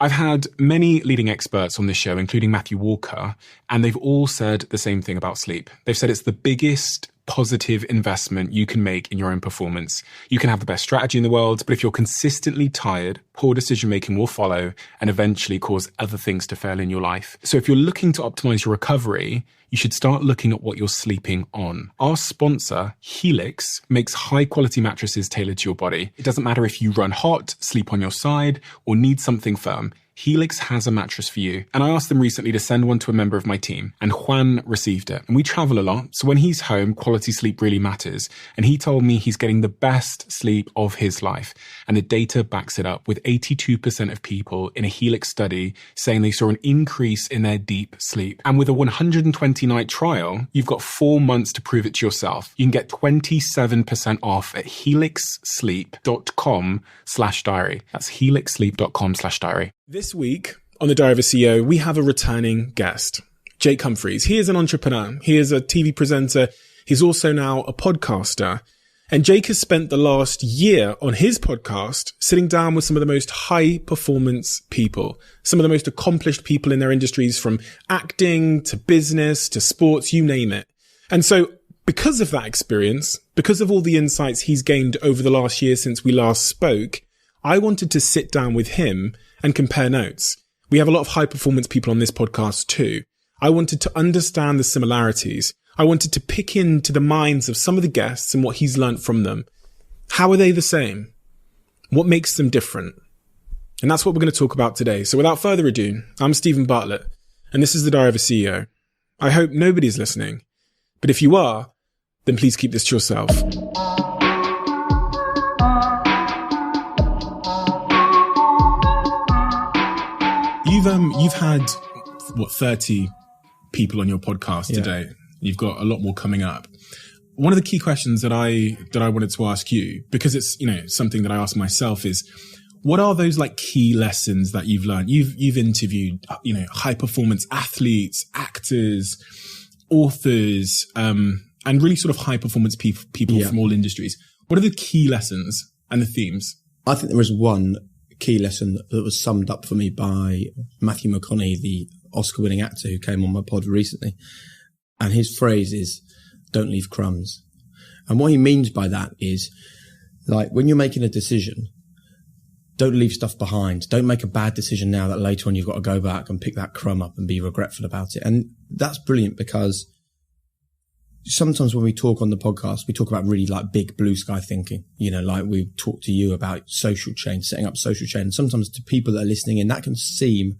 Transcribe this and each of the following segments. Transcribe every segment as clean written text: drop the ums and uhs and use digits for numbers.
I've had many leading experts on this show, including Matthew Walker, and they've all said the same thing about sleep. They've said it's the biggest positive investment you can make in your own performance. You can have the best strategy in the world, but if you're consistently tired, poor decision-making will follow and eventually cause other things to fail in your life. So if you're looking to optimize your recovery, you should start looking at what you're sleeping on. Our sponsor, Helix, makes high-quality mattresses tailored to your body. It doesn't matter if you run hot, sleep on your side, or need something firm. Helix has a mattress for you. And I asked them recently to send one to a member of my team, and Juan received it. And we travel a lot, so when he's home, quality sleep really matters. And he told me he's getting the best sleep of his life. And the data backs it up, with 82% of people in a Helix study saying they saw an increase in their deep sleep. And with a 120-night trial, you've got 4 months to prove it to yourself. You can get 27% off at helixsleep.com/diary. That's helixsleep.com/diary. This week on the Diary of a CEO, we have a returning guest, Jake Humphrey. He is an entrepreneur. He is a TV presenter. He's also now a podcaster. And Jake has spent the last year on his podcast sitting down with some of the most high performance people, some of the most accomplished people in their industries, from acting to business to sports, you name it. And so because of that experience, because of all the insights he's gained over the last year since we last spoke, I wanted to sit down with him and compare notes. We have a lot of high performance people on this podcast too. I wanted to understand the similarities. I wanted to pick into the minds of some of the guests and what he's learnt from them. How are they the same? What makes them different? And that's what we're going to talk about today. So without further ado, I'm Stephen Bartlett, and this is the Diary of a CEO. I hope nobody's listening, but if you are, then please keep this to yourself. You've had, 30 people on your podcast today. You've got a lot more coming up. One of the key questions that I wanted to ask you, because it's, something that I ask myself, is what are those key lessons that you've learned? You've interviewed, high performance athletes, actors, authors, and really sort of high performance people from all industries. What are the key lessons and the themes? I think there is one key lesson that was summed up for me by Matthew McConaughey, the Oscar-winning actor who came on my pod recently. And his phrase is, don't leave crumbs. And what he means by that is, when you're making a decision, don't leave stuff behind. Don't make a bad decision now that later on you've got to go back and pick that crumb up and be regretful about it. And that's brilliant, because sometimes when we talk on the podcast, we talk about really big blue sky thinking, we talk to you about social change, setting up social change. And sometimes to people that are listening in, that can seem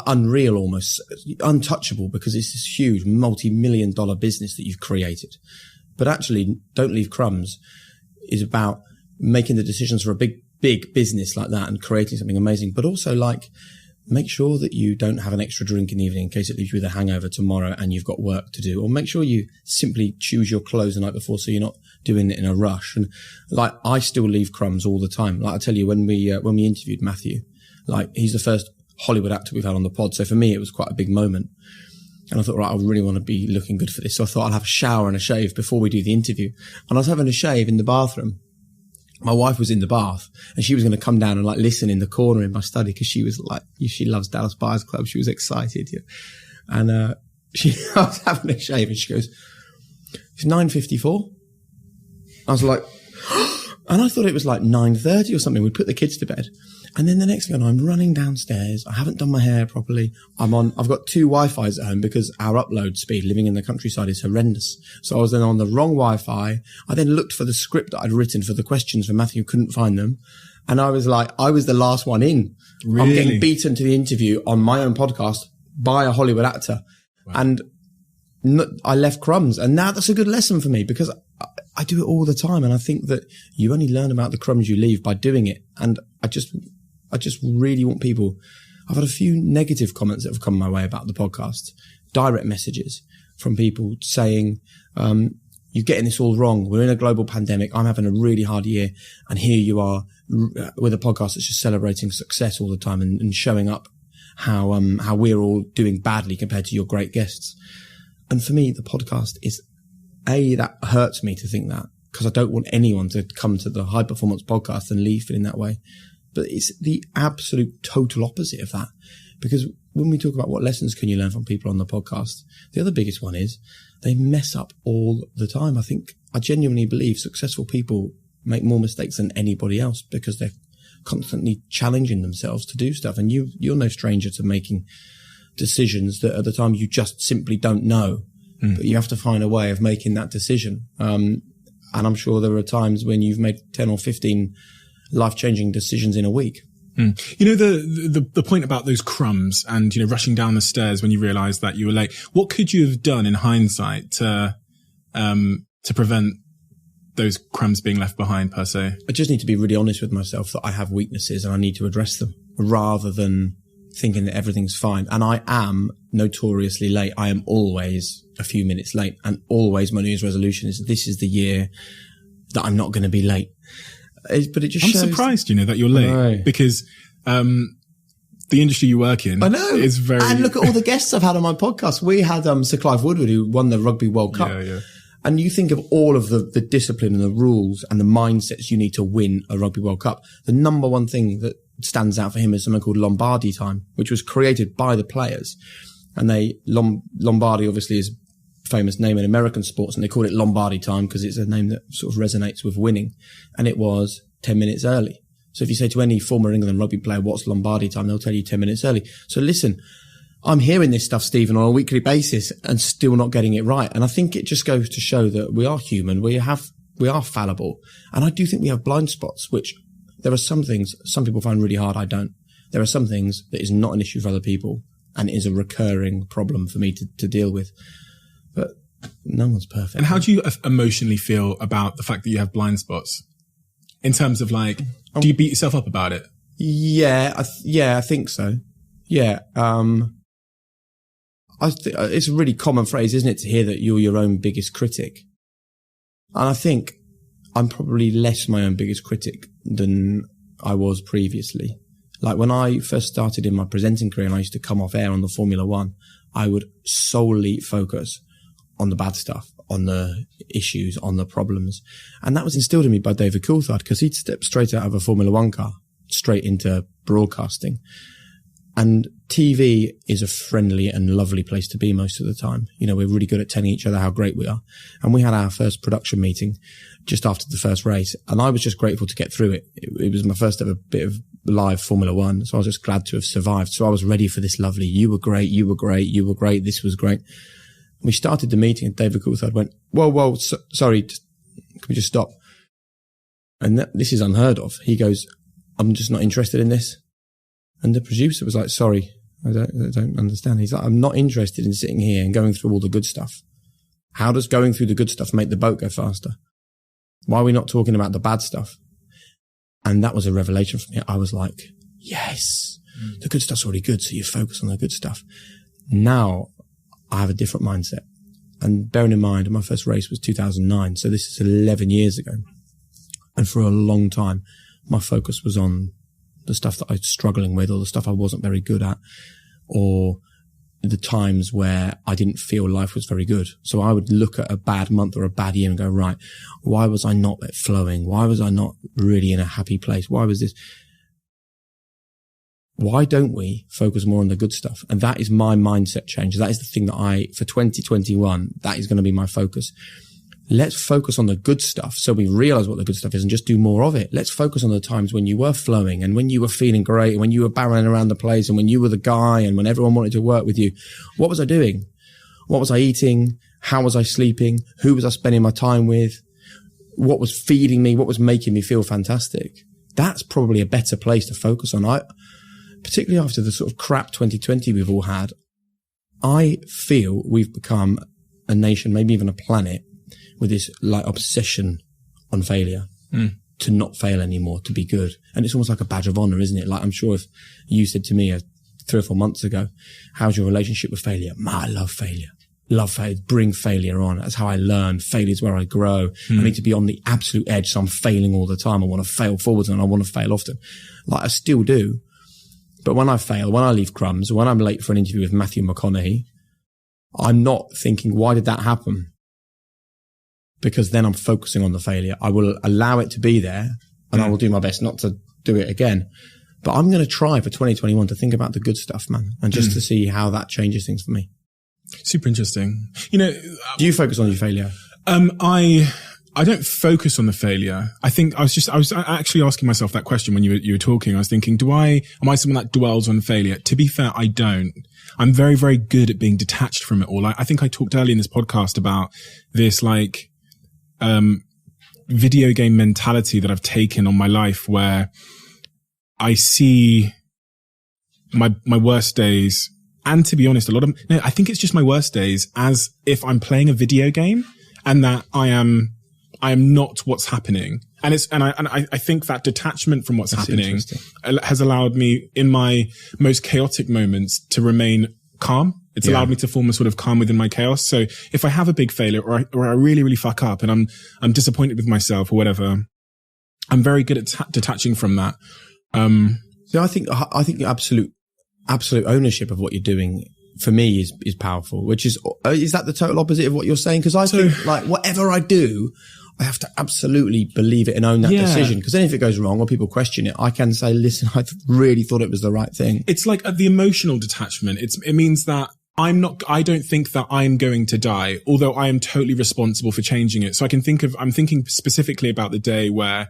unreal, almost untouchable, because it's this huge multi-million-dollar business that you've created. But actually, don't leave crumbs is about making the decisions for a big business like that and creating something amazing. But also make sure that you don't have an extra drink in the evening in case it leaves you with a hangover tomorrow and you've got work to do. Or make sure you simply choose your clothes the night before so you're not doing it in a rush. And I still leave crumbs all the time. I tell you, when we interviewed Matthew, he's the first Hollywood actor we've had on the pod. So for me, it was quite a big moment. And I thought, I really want to be looking good for this. So I thought I'll have a shower and a shave before we do the interview. And I was having a shave in the bathroom. My wife was in the bath and she was going to come down and listen in the corner in my study, because she was she loves Dallas Buyers Club. She was excited. And, I was having a shave and she goes, it's 9:54. I was like, and I thought it was 9:30 or something. We put the kids to bed. And then the next thing I know, I'm running downstairs. I haven't done my hair properly. I've got 2 Wi-Fis at home because our upload speed living in the countryside is horrendous. So I was then on the wrong Wi-Fi. I then looked for the script that I'd written for the questions for Matthew, couldn't find them. And I was the last one in. Really? I'm getting beaten to the interview on my own podcast by a Hollywood actor. Wow. And I left crumbs. And now that's a good lesson for me, because I do it all the time. And I think that you only learn about the crumbs you leave by doing it. And I just really want people. I've had a few negative comments that have come my way about the podcast, direct messages from people saying, you're getting this all wrong. We're in a global pandemic. I'm having a really hard year. And here you are with a podcast that's just celebrating success all the time and showing up how we're all doing badly compared to your great guests. And for me, the podcast is that hurts me to think that, because I don't want anyone to come to the High Performance Podcast and leave feeling that way. But it's the absolute total opposite of that. Because when we talk about what lessons can you learn from people on the podcast, the other biggest one is they mess up all the time. I genuinely believe successful people make more mistakes than anybody else because they're constantly challenging themselves to do stuff. And you're no stranger to making decisions that at the time you just simply don't know. But you have to find a way of making that decision. And I'm sure there are times when you've made 10 or 15 life-changing decisions in a week. You know, the point about those crumbs and, you know, rushing down the stairs when you realized that you were late. What could you have done in hindsight to prevent those crumbs being left behind per se? I just need to be really honest with myself that I have weaknesses and I need to address them rather than thinking that everything's fine. And I am notoriously late. I am always a few minutes late, and always my New Year's resolution is this is the year that I'm not going to be late. But it just shows. I'm surprised, you know, that you're late because, the industry you work in, I know, is very. And look at all the guests I've had on my podcast. We had Sir Clive Woodward, who won the Rugby World Cup. Yeah. And you think of all of the discipline and the rules and the mindsets you need to win a Rugby World Cup. The number one thing that stands out for him is something called Lombardy time, which was created by the players. And Lombardy obviously is a famous name in American sports, and they call it Lombardy time because it's a name that sort of resonates with winning. And it was 10 minutes early. So if you say to any former England rugby player, what's Lombardy time? They'll tell you 10 minutes early. So listen, I'm hearing this stuff, Stephen, on a weekly basis and still not getting it right. And I think it just goes to show that we are human. We are fallible. And I do think we have blind spots, which there are some things some people find really hard. I don't. There are some things that is not an issue for other people and is a recurring problem for me to deal with. But no one's perfect. And how do you emotionally feel about the fact that you have blind spots? In terms of like, do you beat yourself up about it? Yeah, I think so. Yeah. It's a really common phrase, isn't it, to hear that you're your own biggest critic. And I think I'm probably less my own biggest critic than I was previously. Like when I first started in my presenting career and I used to come off air on the Formula One, I would solely focus on the bad stuff, on the issues, on the problems. And that was instilled in me by David Coulthard because he'd stepped straight out of a Formula One car, straight into broadcasting. And TV is a friendly and lovely place to be most of the time. You know, we're really good at telling each other how great we are. And we had our first production meeting just after the first race. And I was just grateful to get through it. It was my first ever bit of live Formula One. So I was just glad to have survived. So I was ready for this lovely, you were great, this was great. We started the meeting and David Coulthard went, whoa, sorry, can we just stop? And this is unheard of. He goes, I'm just not interested in this. And the producer was like, sorry, I don't understand. He's like, I'm not interested in sitting here and going through all the good stuff. How does going through the good stuff make the boat go faster? Why are we not talking about the bad stuff? And that was a revelation for me. I was like, yes, the good stuff's already good. So you focus on the good stuff. Now I have a different mindset. And bearing in mind, my first race was 2009. So this is 11 years ago. And for a long time, my focus was on the stuff that I was struggling with or the stuff I wasn't very good at or the times where I didn't feel life was very good. So I would look at a bad month or a bad year and go, right, why was I not flowing? Why was I not really in a happy place? Why was this? Why don't we focus more on the good stuff? And that is my mindset change. That is the thing that for 2021, that is going to be my focus. Let's focus on the good stuff so we realize what the good stuff is and just do more of it. Let's focus on the times when you were flowing and when you were feeling great and when you were barreling around the place and when you were the guy and when everyone wanted to work with you. What was I doing? What was I eating? How was I sleeping? Who was I spending my time with? What was feeding me? What was making me feel fantastic? That's probably a better place to focus on. Particularly after the sort of crap 2020 we've all had, I feel we've become a nation, maybe even a planet, with this like obsession on failure, to not fail anymore, to be good. And it's almost like a badge of honor, isn't it? Like I'm sure if you said to me 3 or 4 months ago, how's your relationship with failure? I love failure. Love failure. Bring failure on. That's how I learn. Failure is where I grow. I need to be on the absolute edge. So I'm failing all the time. I want to fail forwards and I want to fail often. Like I still do. But when I fail, when I leave crumbs, when I'm late for an interview with Matthew McConaughey, I'm not thinking, why did that happen? Because then I'm focusing on the failure. I will allow it to be there and I will do my best not to do it again. But I'm going to try for 2021 to think about the good stuff, man, and just to see how that changes things for me. Super interesting. You know, do you focus on your failure? I don't focus on the failure. I think I was actually asking myself that question when you were talking. I was thinking, am I someone that dwells on failure? To be fair, I don't. I'm very, very good at being detached from it all. I think I talked earlier in this podcast about this, like, video game mentality that I've taken on my life, where I see my worst days. And to be honest, I think it's just my worst days as if I'm playing a video game and that I am not what's happening. And I think that detachment from what's happening has allowed me in my most chaotic moments to remain calm. It's allowed me to form a sort of calm within my chaos. So if I have a big failure or I really, really fuck up and I'm disappointed with myself or whatever, I'm very good at detaching from that. So I think absolute ownership of what you're doing for me is powerful, which is that the total opposite of what you're saying? Because I think, like, whatever I do, I have to absolutely believe it and own that decision. Because then if it goes wrong or people question it, I can say, listen, I really thought it was the right thing. It's like the emotional detachment. It means that I don't think that I'm going to die, although I am totally responsible for changing it. So I'm thinking specifically about the day where,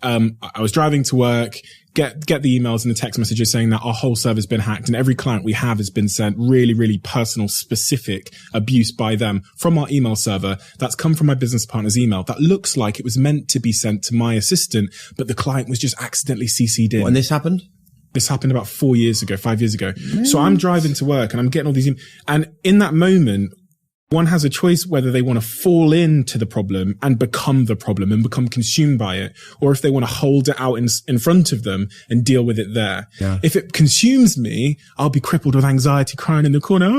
I was driving to work, get the emails and the text messages saying that our whole server's been hacked and every client we have has been sent really, really personal, specific abuse by them from our email server that's come from my business partner's email that looks like it was meant to be sent to my assistant, but the client was just accidentally CC'd in. And this happened? This happened about 5 years ago. So I'm driving to work and I'm getting all these and in that moment, one has a choice whether they want to fall into the problem and become the problem and become consumed by it, or if they want to hold it out in front of them and deal with it there. Yeah. If it consumes me, I'll be crippled with anxiety, crying in the corner.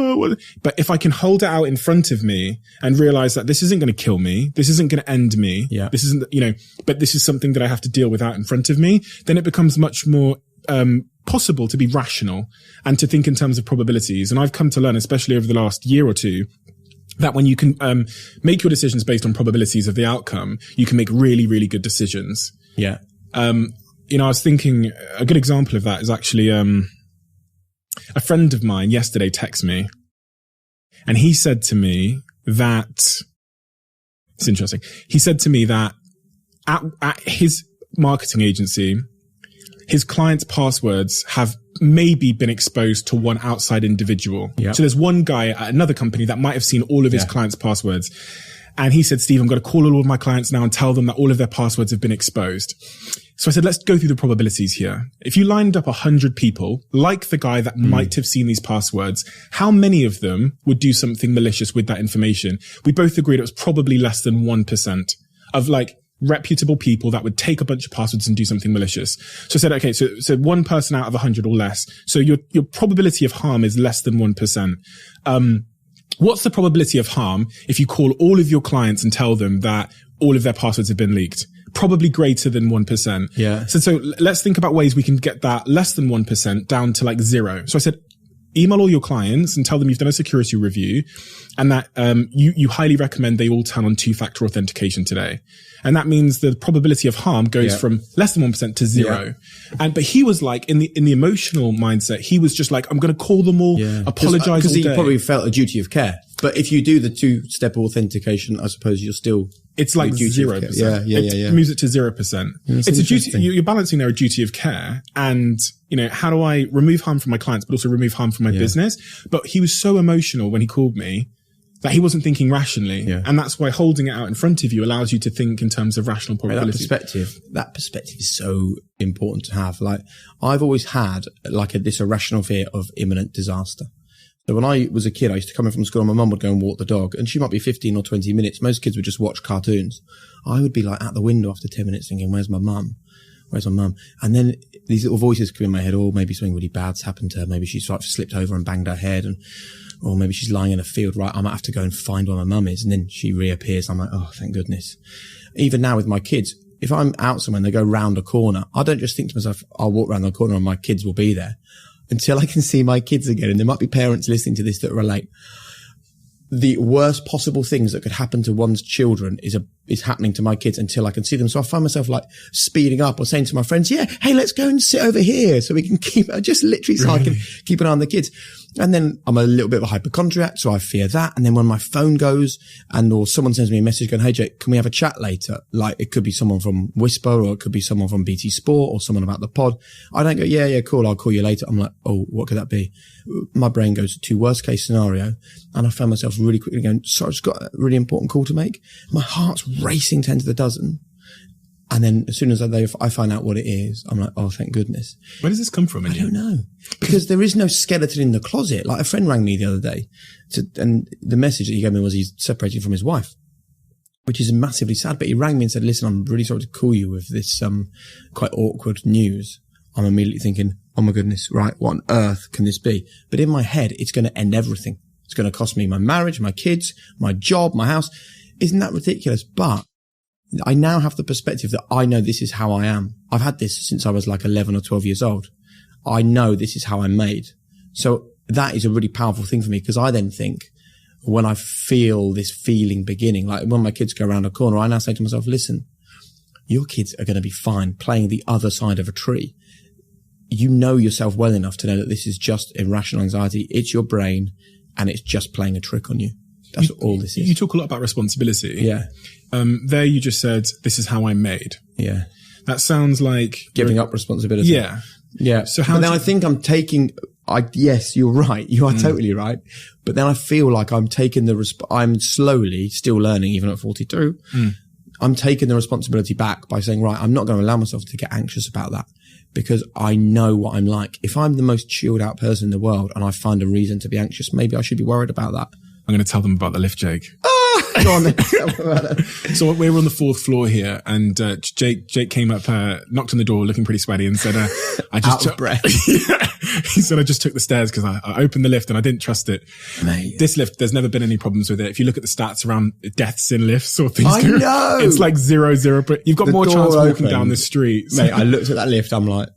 But if I can hold it out in front of me and realize that this isn't going to kill me, this isn't going to end me, this isn't, but this is something that I have to deal with out in front of me, then it becomes much more possible to be rational and to think in terms of probabilities. And I've come to learn, especially over the last year or two, that when you can make your decisions based on probabilities of the outcome, you can make really, really good decisions. Yeah. I was thinking a good example of that is actually a friend of mine yesterday texted me, and he said to me that it's interesting. He said to me that at his marketing agency, his clients' passwords have maybe been exposed to one outside individual. Yep. So there's one guy at another company that might have seen all of his clients' passwords. And he said, Steve, I'm going to call all of my clients now and tell them that all of their passwords have been exposed. So I said, let's go through the probabilities here. If you lined up 100 people, like the guy that might have seen these passwords, how many of them would do something malicious with that information? We both agreed it was probably less than 1% of like reputable people that would take a bunch of passwords and do something malicious. So I said, okay, so one person out of 100 or less. So your probability of harm is less than 1%. What's the probability of harm if you call all of your clients and tell them that all of their passwords have been leaked? Probably greater than 1%. Yeah. So let's think about ways we can get that less than 1% down to like 0. So I said, email all your clients and tell them you've done a security review and that you highly recommend they all turn on 2-factor authentication today. And that means the probability of harm goes from less than 1% to 0. Yeah. But he was like, in the emotional mindset, he was just like, I'm going to call them all, apologize because all day. He probably felt a duty of care. But if you do the 2-step authentication, I suppose you're still... It's like 0%. It moves it to 0%. It's a duty. You're balancing there a duty of care and, how do I remove harm from my clients, but also remove harm from my business? But he was so emotional when he called me that he wasn't thinking rationally. Yeah. And that's why holding it out in front of you allows you to think in terms of rational probability. That perspective is so important to have. Like, I've always had this irrational fear of imminent disaster. So when I was a kid, I used to come in from school and my mum would go and walk the dog and she might be 15 or 20 minutes. Most kids would just watch cartoons. I would be like at the window after 10 minutes thinking, where's my mum? Where's my mum? And then these little voices come in my head. Oh, maybe something really bad's happened to her. Maybe she's slipped over and banged her head or maybe she's lying in a field. Right. I might have to go and find where my mum is. And then she reappears. I'm like, oh, thank goodness. Even now with my kids, if I'm out somewhere and they go round a corner, I don't just think to myself, I'll walk round the corner and my kids will be there. Until I can see my kids again. And there might be parents listening to this that relate. the worst possible things that could happen to one's children is happening to my kids until I can see them. So I find myself like speeding up or saying to my friends, yeah, hey, let's go and sit over here so we can just literally so I can keep an eye on the kids. And then I'm a little bit of a hypochondriac, so I fear that. And then when my phone goes or someone sends me a message going, hey, Jake, can we have a chat later? Like it could be someone from Whisper or it could be someone from BT Sport or someone about the pod. I don't go, yeah, cool. I'll call you later. I'm like, oh, what could that be? My brain goes to worst case scenario. And I found myself really quickly going, sorry, I've just got a really important call to make. My heart's racing 10 to the dozen. And then as soon as I find out what it is, I'm like, oh, thank goodness. Where does this come from? I don't know. Because there is no skeleton in the closet. Like a friend rang me the other day and the message that he gave me was he's separating from his wife, which is massively sad. But he rang me and said, listen, I'm really sorry to call you with this, quite awkward news. I'm immediately thinking, oh my goodness, right, what on earth can this be? But in my head, it's going to end everything. It's going to cost me my marriage, my kids, my job, my house. Isn't that ridiculous? But I now have the perspective that I know this is how I am. I've had this since I was like 11 or 12 years old. I know this is how I'm made. So that is a really powerful thing for me because I then think when I feel this feeling beginning, like when my kids go around a corner, I now say to myself, listen, your kids are going to be fine playing the other side of a tree. You know yourself well enough to know that this is just irrational anxiety. It's your brain and it's just playing a trick on you. That's all this is. You talk a lot about responsibility. Yeah. There you just said, this is how I'm made. Yeah. That sounds like giving up responsibility. Yeah. Yeah. So how? But then I think I'm taking, yes, you're right. You are totally right. But then I feel like I'm taking I'm slowly still learning, even at 42. I'm taking the responsibility back by saying, right, I'm not going to allow myself to get anxious about that because I know what I'm like. If I'm the most chilled out person in the world and I find a reason to be anxious, maybe I should be worried about that. I'm going to tell them about the lift, Jake. Go on then. So we're on the 4th floor here and Jake came up, knocked on the door looking pretty sweaty and said, I just out of breath. He said, I just took the stairs because I opened the lift and I didn't trust it. Mate. This lift, there's never been any problems with it. If you look at the stats around deaths in lifts or things, I know. It's like 0. But you've got more chance walking down the street. Mate, I looked at that lift. I'm like,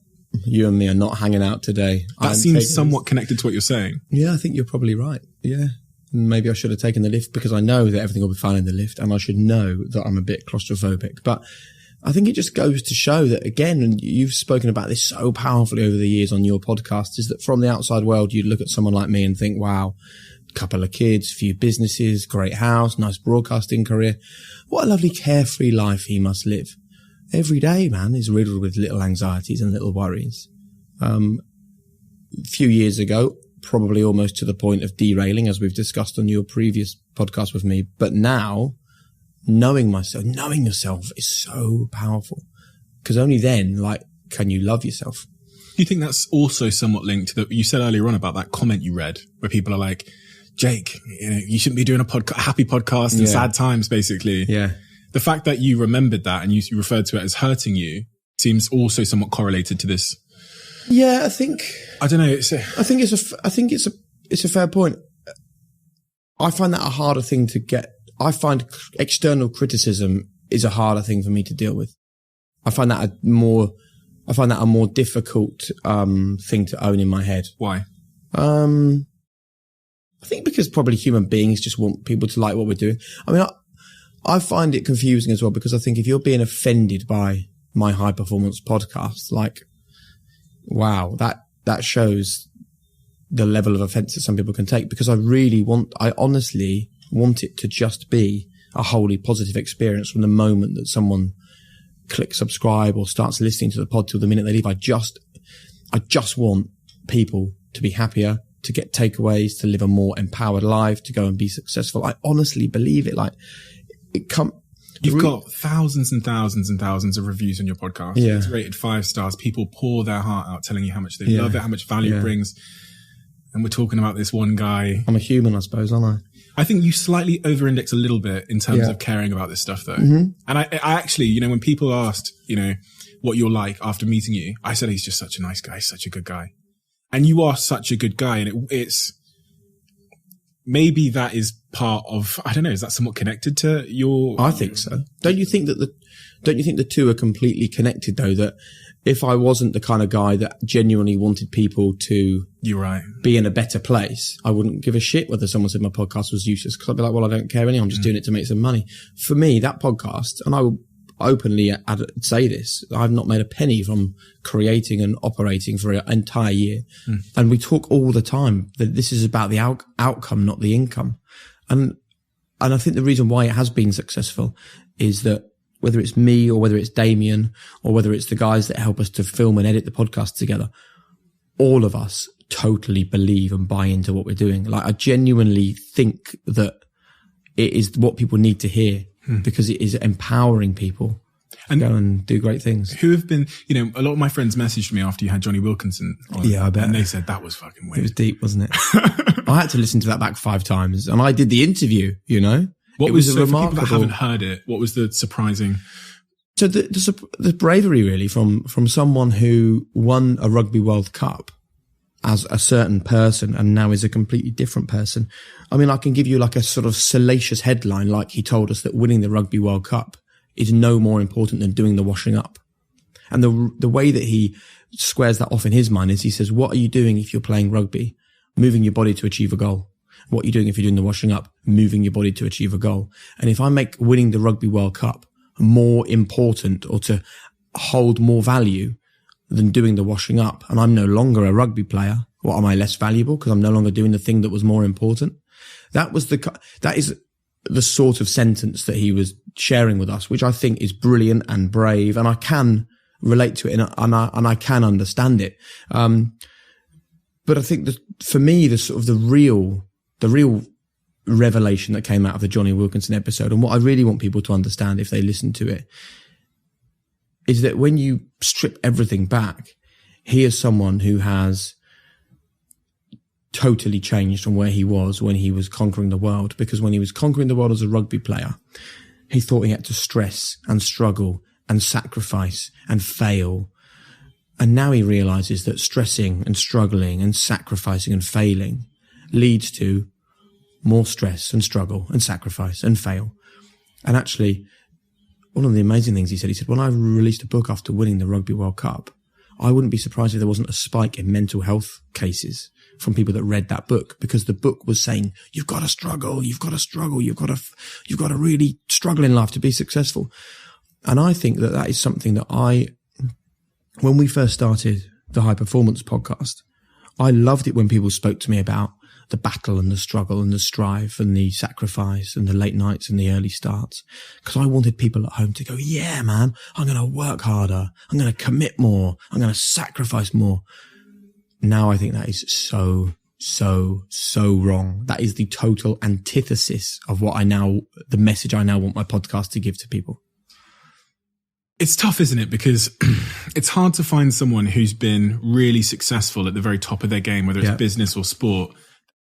you and me are not hanging out today. That seems somewhat connected to what you're saying. Yeah, I think you're probably right. Yeah. Maybe I should have taken the lift because I know that everything will be fine in the lift and I should know that I'm a bit claustrophobic. But I think it just goes to show that, again, and you've spoken about this so powerfully over the years on your podcast, is that from the outside world, you'd look at someone like me and think, wow, couple of kids, few businesses, great house, nice broadcasting career. What a lovely carefree life he must live. Every day, man, is riddled with little anxieties and little worries. A few years ago, probably almost to the point of derailing, as we've discussed on your previous podcast with me. But now, knowing yourself is so powerful because only then, like, can you love yourself? Do you think that's also somewhat linked to you said earlier on about that comment you read where people are like, Jake, you shouldn't be doing a happy podcast in sad times, basically. Yeah. The fact that you remembered that and you referred to it as hurting you seems also somewhat correlated to this. Yeah, I think. I don't know. I think it's a fair point. I find that a harder thing to get. I find external criticism is a harder thing for me to deal with. I find that a more difficult thing to own in my head. Why? I think because probably human beings just want people to like what we're doing. I mean, I find it confusing as well because I think if you're being offended by my high performance podcast, like, wow, that shows the level of offense that some people can take because I honestly want it to just be a wholly positive experience from the moment that someone clicks subscribe or starts listening to the pod till the minute they leave. I just want people to be happier, to get takeaways, to live a more empowered life, to go and be successful. I honestly believe it. Like, You've got thousands and thousands and thousands of reviews on your podcast. Yeah. It's rated 5 stars. People pour their heart out telling you how much they love it, how much value it brings. And we're talking about this one guy. I'm a human, I suppose, aren't I? I think you slightly over-index a little bit in terms of caring about this stuff, though. Mm-hmm. And I actually, when people asked, what you're like after meeting you, I said he's just such a nice guy, such a good guy. And you are such a good guy. And it's maybe that is part of, I don't know, is that somewhat connected to your... I think so. Don't you think the two are completely connected, though? That if I wasn't the kind of guy that genuinely wanted people to You're right. be in a better place, I wouldn't give a shit whether someone said my podcast was useless, because I'd be like, well, I don't care anyway. I'm just doing it to make some money. For me, that podcast, and I will openly say this, I've not made a penny from creating and operating for an entire year. And we talk all the time that this is about the outcome, not the income. And I think the reason why it has been successful is that whether it's me or whether it's Damien or whether it's the guys that help us to film and edit the podcast together, all of us totally believe and buy into what we're doing. Like, I genuinely think that it is what people need to hear because it is empowering people and go and do great things. Who have been, a lot of my friends messaged me after you had Johnny Wilkinson on. Yeah, I bet. And they said that was fucking weird. It was deep, wasn't it? I had to listen to that back 5 times, and I did the interview, What it was a remarkable... for people that haven't heard it, what was the surprising? So the bravery really from someone who won a Rugby World Cup as a certain person and now is a completely different person. I mean, I can give you like a sort of salacious headline, like he told us that winning the Rugby World Cup is no more important than doing the washing up. And the way that he squares that off in his mind is he says, what are you doing if you're playing rugby? Moving your body to achieve a goal. What are you doing if you're doing the washing up? Moving your body to achieve a goal. And if I make winning the Rugby World Cup more important or to hold more value than doing the washing up, and I'm no longer a rugby player, what am I less valuable because I'm no longer doing the thing that was more important? That is the sort of sentence that he was sharing with us, which I think is brilliant and brave, and I can relate to it and I can understand it. But I think that for me, the real revelation that came out of the Johnny Wilkinson episode, and what I really want people to understand if they listen to it, is that when you strip everything back, he is someone who has totally changed from where he was when he was conquering the world. Because when he was conquering the world as a rugby player, he thought he had to stress and struggle and sacrifice and fail. And now he realizes that stressing and struggling and sacrificing and failing leads to more stress and struggle and sacrifice and fail. And actually, one of the amazing things he said, when I released a book after winning the Rugby World Cup, I wouldn't be surprised if there wasn't a spike in mental health cases from people that read that book, because the book was saying, you've got to struggle, you've got to really struggle in life to be successful. And I think that is something that when we first started the High Performance podcast, I loved it when people spoke to me about the battle and the struggle and the strive and the sacrifice and the late nights and the early starts. Because I wanted people at home to go, yeah, man, I'm going to work harder. I'm going to commit more. I'm going to sacrifice more. Now I think that is so wrong. That is the total antithesis of the message I now want my podcast to give to people. It's tough, isn't it? Because it's hard to find someone who's been really successful at the very top of their game, whether it's business or sport,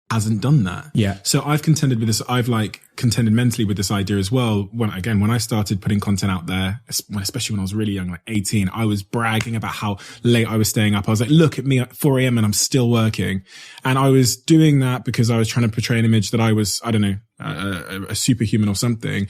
hasn't done that. Yeah. So I've contended with this. I've contended mentally with this idea as well. When I started putting content out there, especially when I was really young, like 18, I was bragging about how late I was staying up. I was like, look at me at 4 a.m. and I'm still working. And I was doing that because I was trying to portray an image that I was, I don't know, a superhuman or something.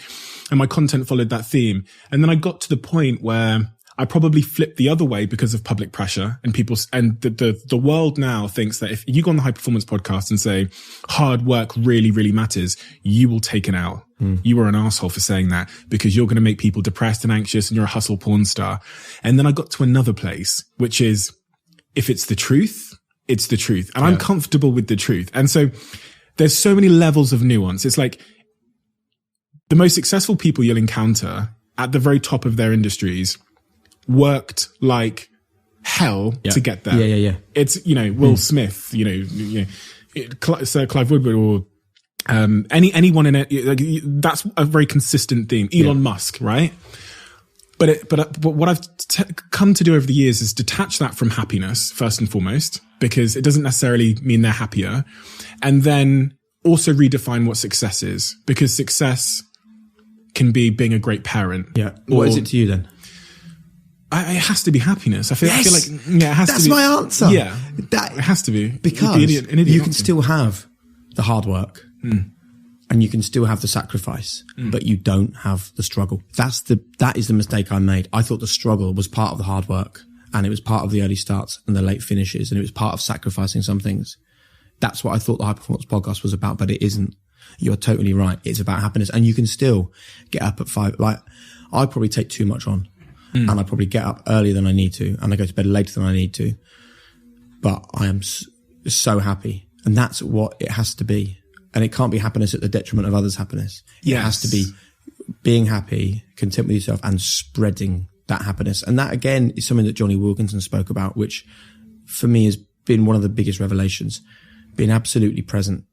And my content followed that theme. And then I got to the point where I probably flipped the other way because of public pressure and the world now thinks that if you go on the High Performance podcast and say hard work really, really matters, you will take an L. You are an asshole for saying that because you're going to make people depressed and anxious and you're a hustle porn star. And then I got to another place, which is if it's the truth, it's the truth. And I'm comfortable with the truth. And so there's so many levels of nuance. It's like the most successful people you'll encounter at the very top of their industries worked like hell to get there. Yeah. It's, Will Smith, Sir Clive Woodward, or anyone in it. That's a very consistent theme. Elon Musk, right? But what I've come to do over the years is detach that from happiness first and foremost, because it doesn't necessarily mean they're happier, and then also redefine what success is, because success can be being a great parent. Yeah. What is it to you then? It has to be happiness. I feel like, it has to be. That's my answer. Yeah. It has to be. Because you can still have the hard work and you can still have the sacrifice, but you don't have the struggle. That is the mistake I made. I thought the struggle was part of the hard work and it was part of the early starts and the late finishes, and it was part of sacrificing some things. That's what I thought the High Performance Podcast was about, but it isn't. You're totally right. It's about happiness, and you can still get up at 5. Like, I probably take too much on, and I probably get up earlier than I need to, and I go to bed later than I need to. But I am so happy, and that's what it has to be. And it can't be happiness at the detriment of others' happiness. Yes. It has to be being happy, content with yourself, and spreading that happiness. And that, again, is something that Johnny Wilkinson spoke about, which for me has been one of the biggest revelations. Being absolutely present,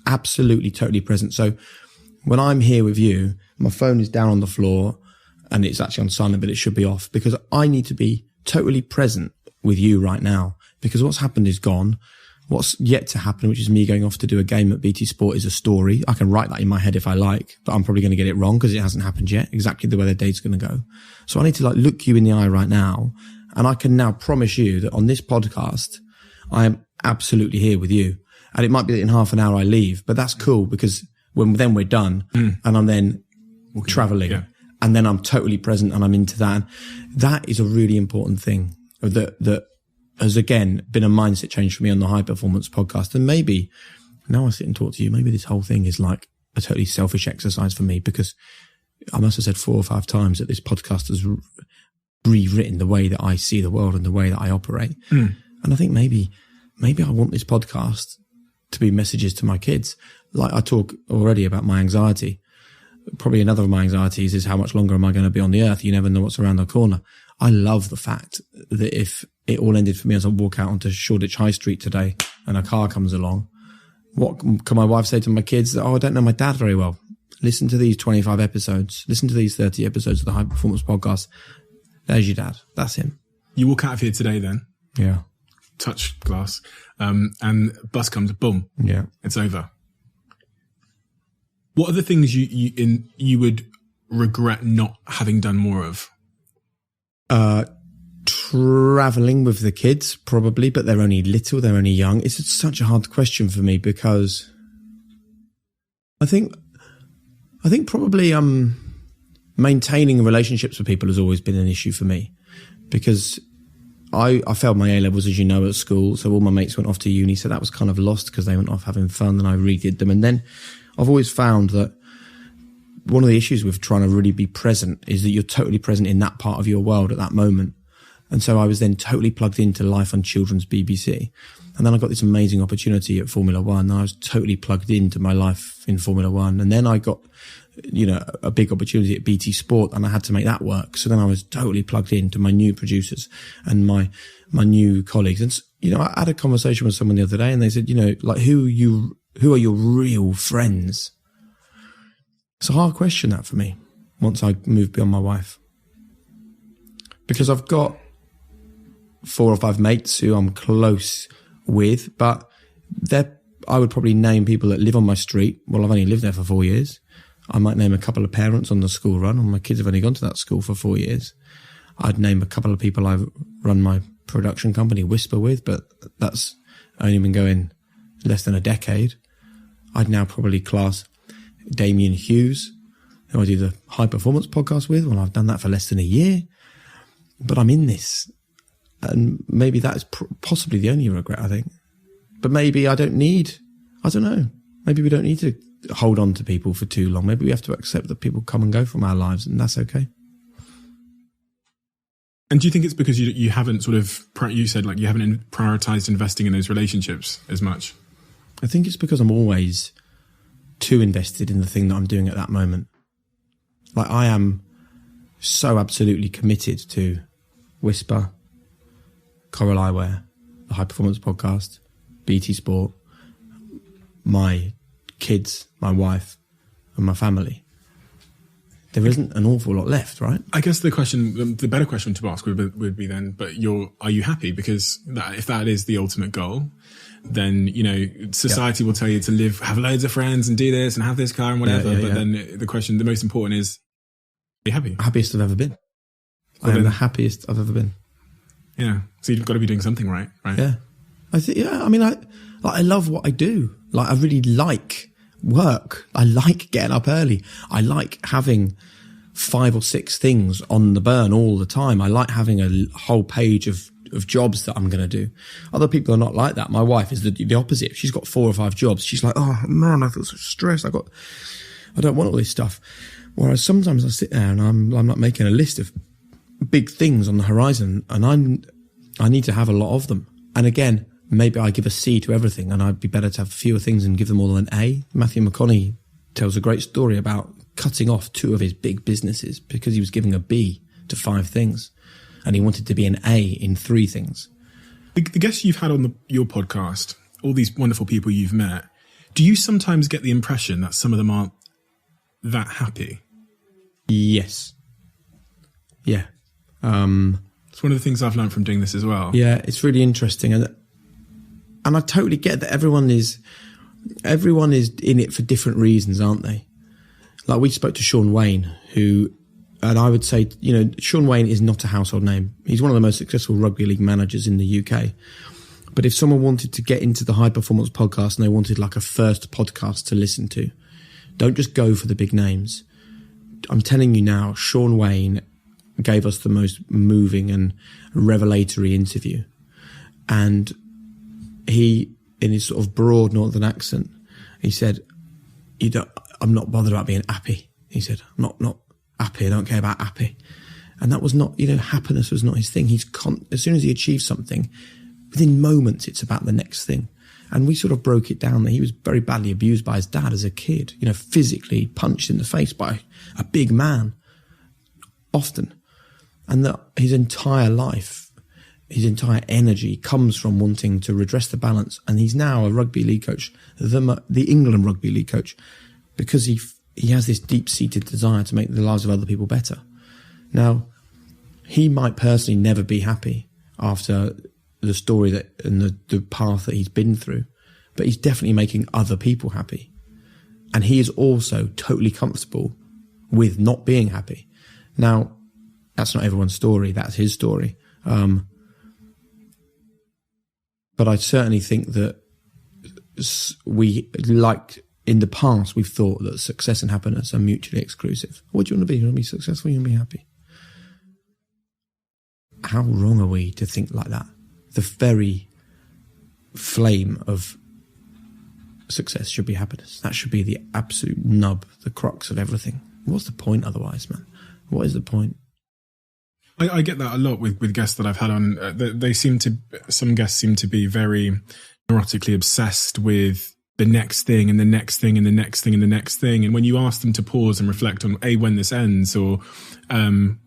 absolutely, totally present. So when I'm here with you, my phone is down on the floor and it's actually on silent, but it should be off, because I need to be totally present with you right now, because what's happened is gone. What's yet to happen, which is me going off to do a game at BT Sport, is a story. I can write that in my head if I like, but I'm probably going to get it wrong because it hasn't happened yet, exactly the way the date's going to go. So I need to look you in the eye right now, and I can now promise you that on this podcast, I am absolutely here with you. And it might be that in half an hour I leave, but that's cool, because then we're done and I'm then traveling and then I'm totally present and I'm into that. And that is a really important thing that has, again, been a mindset change for me on the High Performance Podcast. And maybe now I sit and talk to you, maybe this whole thing is like a totally selfish exercise for me, because I must have said 4 or 5 times that this podcast has rewritten the way that I see the world and the way that I operate. And I think maybe I want this podcast to be messages to my kids. Like, I talk already about my anxiety. Probably another of my anxieties is, how much longer am I going to be on the earth? You never know what's around the corner. I love the fact that if it all ended for me as I walk out onto Shoreditch High Street today and a car comes along, what can my wife say to my kids? Oh, I don't know my dad very well. Listen to these 25 episodes. Listen to these 30 episodes of the High Performance Podcast. There's your dad. That's him. You walk out of here today then. Yeah. Touch glass. And bus comes, boom. Yeah. It's over. What are the things you would regret not having done more of? Traveling with the kids, probably, but they're only little, they're only young. It's such a hard question for me, because I think probably maintaining relationships with people has always been an issue for me, because I failed my A-levels, as you know, at school. So all my mates went off to uni. So that was kind of lost because they went off having fun and I redid them. And then I've always found that one of the issues with trying to really be present is that you're totally present in that part of your world at that moment. And so I was then totally plugged into life on children's BBC. And then I got this amazing opportunity at Formula One. And I was totally plugged into my life in Formula One. And then I got, a big opportunity at BT Sport, and I had to make that work. So then I was totally plugged into my new producers and my new colleagues. And, I had a conversation with someone the other day, and they said, who are your real friends? It's a hard question, that, for me, once I moved beyond my wife. Because I've got 4 or 5 mates who I'm close with, but I would probably name people that live on my street. Well, I've only lived there for 4 years. I might name a couple of parents on the school run, and my kids have only gone to that school for 4 years. I'd name a couple of people I've run my production company, Whisper, with, but that's only been going less than a decade. I'd now probably class Damien Hughes, who I do the High Performance Podcast with. Well, I've done that for less than a year, but I'm in this. And maybe that is possibly the only regret, I think. But maybe I don't know. Maybe we don't need to hold on to people for too long. Maybe we have to accept that people come and go from our lives, and that's okay. And do you think it's because you haven't you said you haven't prioritized investing in those relationships as much? I think it's because I'm always too invested in the thing that I'm doing at that moment. I am so absolutely committed to Whisper, Coral Eyewear, the High Performance Podcast, BT Sport, my kids, my wife, and my family. There isn't an awful lot left, right? I guess the better question to ask would be then, but are you happy? Because if that is the ultimate goal, then, society will tell you to have loads of friends and do this and have this car and whatever. Then the most important is, are you happy? Happiest I've ever been. I am the happiest I've ever been. Yeah. So you've got to be doing something right? Yeah. I love what I do. I really like work. I like getting up early. I like having 5 or 6 things on the burn all the time. I like having a whole page of jobs that I'm going to do. Other people are not like that. My wife is the opposite. She's got 4 or 5 jobs. She's like, oh man, I feel so stressed. I don't want all this stuff. Whereas sometimes I sit there and I'm not making a list of big things on the horizon, and I need to have a lot of them. And again, maybe I give a C to everything, and I'd be better to have fewer things and give them all an A. Matthew McConaughey tells a great story about cutting off 2 of his big businesses because he was giving a B to 5 things, and he wanted to be an A in 3 things. The guests you've had on your podcast, all these wonderful people you've met, do you sometimes get the impression that some of them aren't that happy? Yes. Yeah. It's one of the things I've learned from doing this as well. Yeah, it's really interesting. And I totally get that everyone is in it for different reasons, aren't they? Like, we spoke to Sean Wayne, and I would say, Sean Wayne is not a household name. He's one of the most successful rugby league managers in the UK. But if someone wanted to get into the high performance podcast and they wanted like a first podcast to listen to, don't just go for the big names. I'm telling you now, Sean Wayne gave us the most moving and revelatory interview. And he, in his sort of broad northern accent, he said, I'm not bothered about being happy. He said, I'm not happy. I don't care about happy. And that was not, happiness was not his thing. As soon as he achieved something, within moments, it's about the next thing. And we sort of broke it down that he was very badly abused by his dad as a kid, physically punched in the face by a big man, often. And that his entire life, his entire energy comes from wanting to redress the balance. And he's now a rugby league coach, the England rugby league coach, because he has this deep-seated desire to make the lives of other people better. Now, he might personally never be happy after the story and the path that he's been through, but he's definitely making other people happy. And he is also totally comfortable with not being happy. Now, that's not everyone's story. That's his story. But I certainly think that in the past, we've thought that success and happiness are mutually exclusive. What do you want to be? You want to be successful? You want to be happy? How wrong are we to think like that? The very flame of success should be happiness. That should be the absolute nub, the crux of everything. What's the point otherwise, man? What is the point? I get that a lot with guests that I've had on. Some guests seem to be very neurotically obsessed with the next thing and the next thing and the next thing and the next thing. And when you ask them to pause and reflect on when this ends or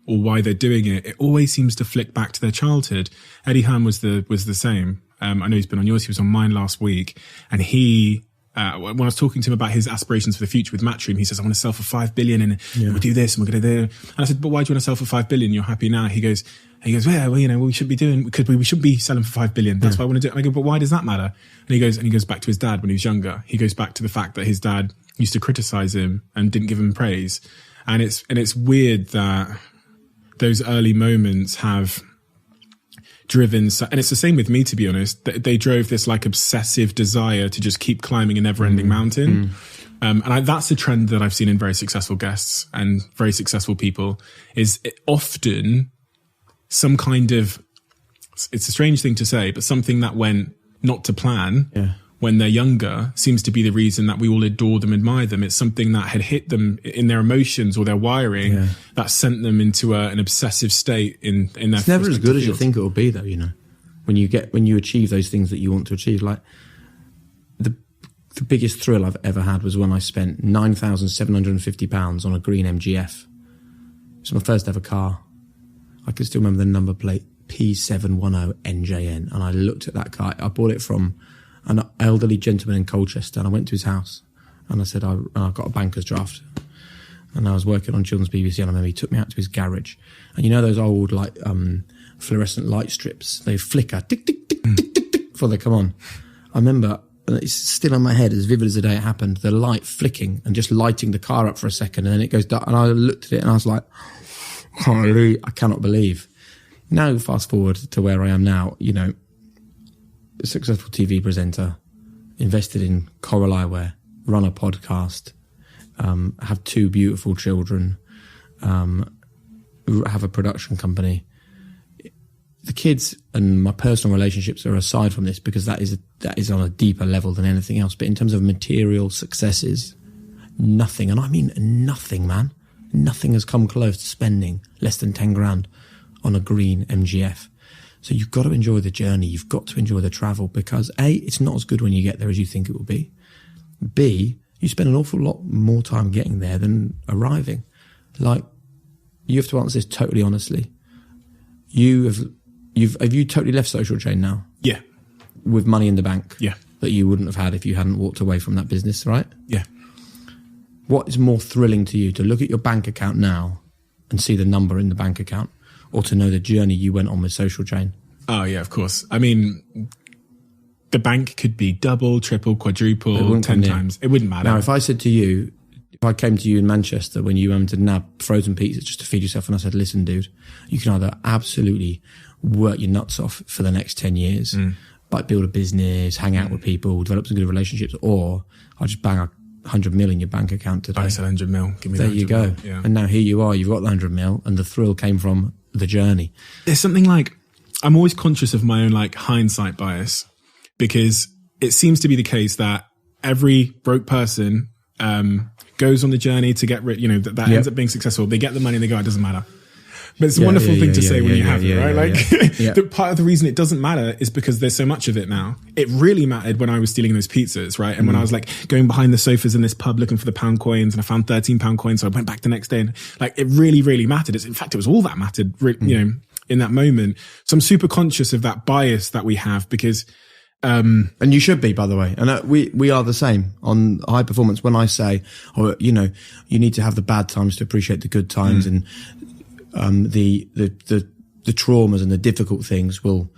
why they're doing it, it always seems to flick back to their childhood. Eddie Hearn was the same. I know he's been on yours. He was on mine last week, and he. When I was talking to him about his aspirations for the future with Matchroom, he says, I want to sell for 5 billion and we'll do this and we're going to do. And I said, but why do you want to sell for 5 billion? You're happy now. He goes, well, we should be doing, because we should be selling for 5 billion. That's why I want to do it. And I go, but why does that matter? And he goes back to his dad when he was younger. He goes back to the fact that his dad used to criticize him and didn't give him praise. And it's weird that those early moments have driven, and it's the same with me, to be honest. They drove this like obsessive desire to just keep climbing a never-ending mountain. And that's a trend that I've seen in very successful guests and very successful people, is often some kind of, it's a strange thing to say, but something that went not to plan when they're younger seems to be the reason that we all adore them, admire them. It's something that had hit them in their emotions or their wiring that sent them into an obsessive state in their. It's never as good as you think it will be, though. When you achieve those things that you want to achieve. Like the biggest thrill I've ever had was when I spent £9,750 on a green MGF. It was my first ever car. I can still remember the number plate, P710NJN, and I looked at that car. I bought it from an elderly gentleman in Colchester, and I went to his house and I said, I got a banker's draft, and I was working on children's BBC, and I remember he took me out to his garage, and those old fluorescent light strips, they flicker tick tick tick tick tick tick before they come on. I remember, and it's still in my head as vivid as the day it happened, the light flicking and just lighting the car up for a second, and then it goes dark, and I looked at it and I was like, I cannot believe. Now fast forward to where I am now, a successful TV presenter, invested in Coral Eyewear, run a podcast, have 2 beautiful children, have a production company. The kids and my personal relationships are aside from this, because that is on a deeper level than anything else. But in terms of material successes, nothing, and I mean nothing, man. Nothing has come close to spending less than 10 grand on a green MGF. So you've got to enjoy the journey. You've got to enjoy the travel, because A, it's not as good when you get there as you think it will be. B, you spend an awful lot more time getting there than arriving. Like, you have to answer this totally honestly. Have you totally left Social Chain now? Yeah. With money in the bank? Yeah. That you wouldn't have had if you hadn't walked away from that business, right? Yeah. What is more thrilling to you, to look at your bank account now and see the number in the bank account, or to know the journey you went on with Social Chain? Oh, yeah, of course. I mean, the bank could be double, triple, quadruple, 10 times. It wouldn't matter. Now, if I said to you, if I came to you in Manchester when you to nab frozen pizzas just to feed yourself, and I said, listen, dude, you can either absolutely work your nuts off for the next 10 years, like build a business, hang out with people, develop some good relationships, or I'll just bang 100 mil in your bank account today. I said 100 mil. Give me there you go. Yeah. And now here you are, you've got the 100 mil, and the thrill came from the journey. There's something like, I'm always conscious of my own like hindsight bias, because it seems to be the case that every broke person goes on the journey to get rich, that ends up being successful. They get the money and they go, it doesn't matter. But it's a wonderful thing to say when you have it, right? The part of the reason it doesn't matter is because there's so much of it now. It really mattered when I was stealing those pizzas, right? And when I was like going behind the sofas in this pub looking for the pound coins, and I found 13 pound coins. So I went back the next day, and like, it really, really mattered. In fact, it was all that mattered, in that moment. So I'm super conscious of that bias that we have, because, and you should be, by the way. And we are the same on high performance. When I say, you need to have the bad times to appreciate the good times, and the traumas and the difficult things will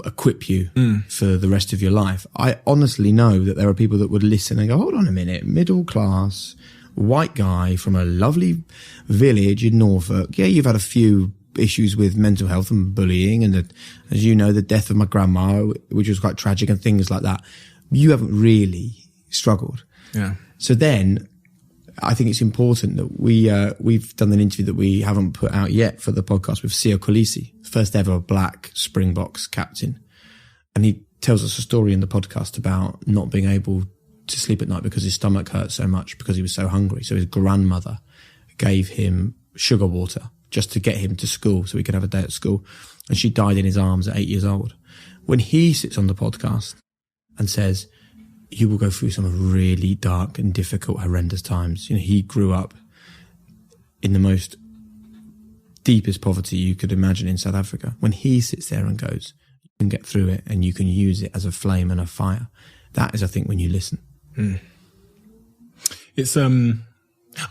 equip you for the rest of your life. I honestly know that there are people that would listen and go, hold on a minute, middle class, white guy from a lovely village in Norfolk. Yeah, you've had a few issues with mental health and bullying, and as you know, the death of my grandma, which was quite tragic, and things like that. You haven't really struggled. Yeah. So then I think it's important that we've done an interview that we haven't put out yet for the podcast with Sio Kolisi, first ever black Springboks captain. And he tells us a story in the podcast about not being able to sleep at night because his stomach hurt so much because he was so hungry. So his grandmother gave him sugar water just to get him to school so he could have a day at school. And she died in his arms at 8 years old. When he sits on the podcast and says, you will go through some really dark and difficult, horrendous times. He grew up in the most deepest poverty you could imagine in South Africa. When he sits there and goes, you can get through it and you can use it as a flame and a fire. That is, I think, when you listen. It's, but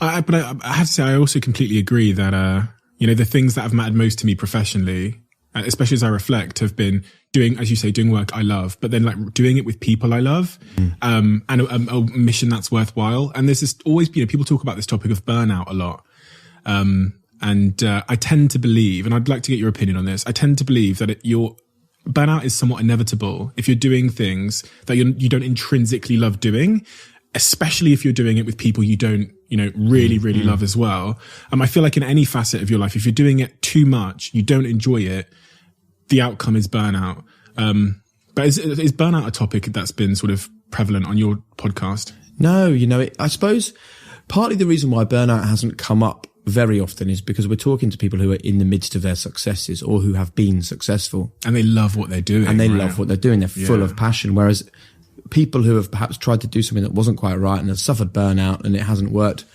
I have to say, I also completely agree that, the things that have mattered most to me professionally, especially as I reflect, have been doing, as you say, doing work I love, but then like doing it with people I love, and a mission that's worthwhile. And there's this always, people talk about this topic of burnout a lot. And I tend to believe, and I'd like to get your opinion on this, I tend to believe that burnout is somewhat inevitable if you're doing things that you don't intrinsically love doing, especially if you're doing it with people you don't, really, really love as well. I feel like in any facet of your life, if you're doing it too much, you don't enjoy it, the outcome is burnout. But is burnout a topic that's been sort of prevalent on your podcast? No, I suppose partly the reason why burnout hasn't come up very often is because we're talking to people who are in the midst of their successes or who have been successful. And they love what they're doing. Love what they're doing. They're full of passion. Whereas people who have perhaps tried to do something that wasn't quite right and have suffered burnout and it hasn't worked,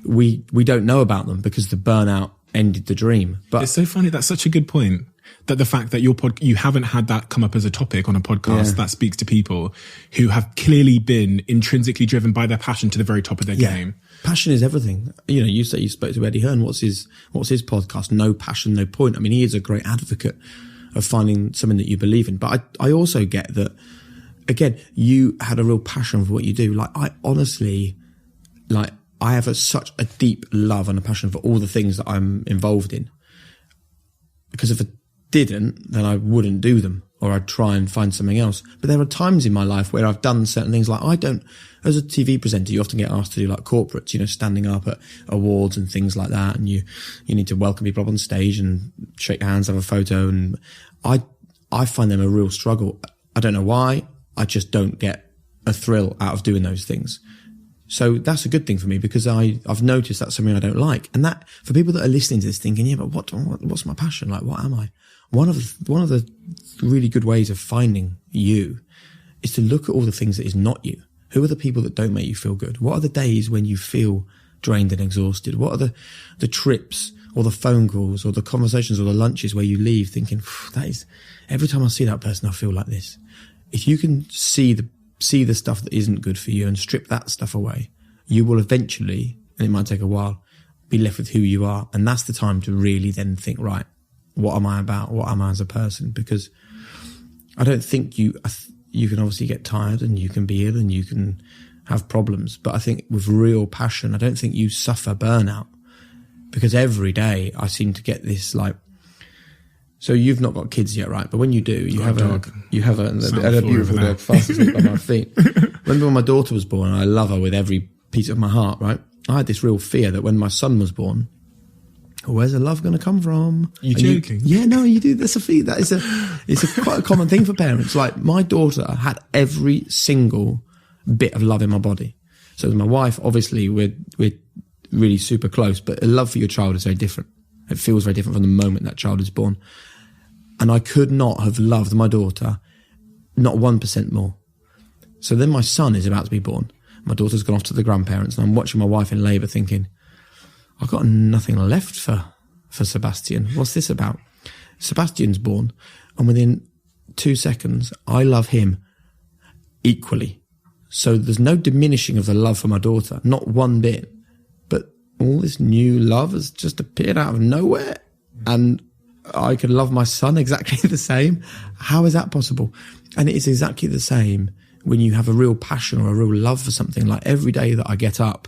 we don't know about them because the burnout ended the dream. But it's so funny. That's such a good point. That the fact that you haven't had that come up as a topic on a podcast that speaks to people who have clearly been intrinsically driven by their passion to the very top of their game. Passion is everything. You say you spoke to Eddie Hearn. What's his podcast? No passion, no point. I mean, he is a great advocate of finding something that you believe in. But I also get that, again, you had a real passion for what you do. Like, I honestly, I have such a deep love and a passion for all the things that I'm involved in. Because if I didn't, then I wouldn't do them. or I'd try and find something else. But there are times in my life where I've done certain things, like as a TV presenter, you often get asked to do like corporates, standing up at awards and things like that. And you need to welcome people up on stage and shake hands, have a photo. And I find them a real struggle. I don't know why. I just don't get a thrill out of doing those things. So that's a good thing for me, because I've noticed that's something I don't like. And that, for people that are listening to this thinking, yeah, but what's my passion? Like, what am I? One of the really good ways of finding you is to look at all the things that is not you. Who are the people that don't make you feel good? What are the days when you feel drained and exhausted? What are the trips or the phone calls or the conversations or the lunches where you leave thinking, that is, every time I see that person, I feel like this. If you can see the stuff that isn't good for you and strip that stuff away, you will eventually, and it might take a while, be left with who you are. And that's the time to really then think, right, what am I about? What am I as a person? Because I don't think you can obviously get tired and you can be ill and you can have problems. But I think with real passion, I don't think you suffer burnout, because every day I seem to get this like, so you've not got kids yet, right? But when you do, you have a beautiful dog fast asleep by my feet. Remember when my daughter was born, I love her with every piece of my heart, right? I had this real fear that when my son was born, where's the love going to come from? You joking? You do. That's a fear. It's quite a common thing for parents. Like, my daughter had every single bit of love in my body. So with my wife, obviously we're really super close, but a love for your child is very different. It feels very different from the moment that child is born. And I could not have loved my daughter not 1% more. So then my son is about to be born. My daughter's gone off to the grandparents, and I'm watching my wife in labour thinking, I've got nothing left for Sebastian. What's this about? Sebastian's born, and within 2 seconds, I love him equally. So there's no diminishing of the love for my daughter, not one bit. But all this new love has just appeared out of nowhere, and I can love my son exactly the same. How is that possible? And it is exactly the same when you have a real passion or a real love for something. Like, every day that I get up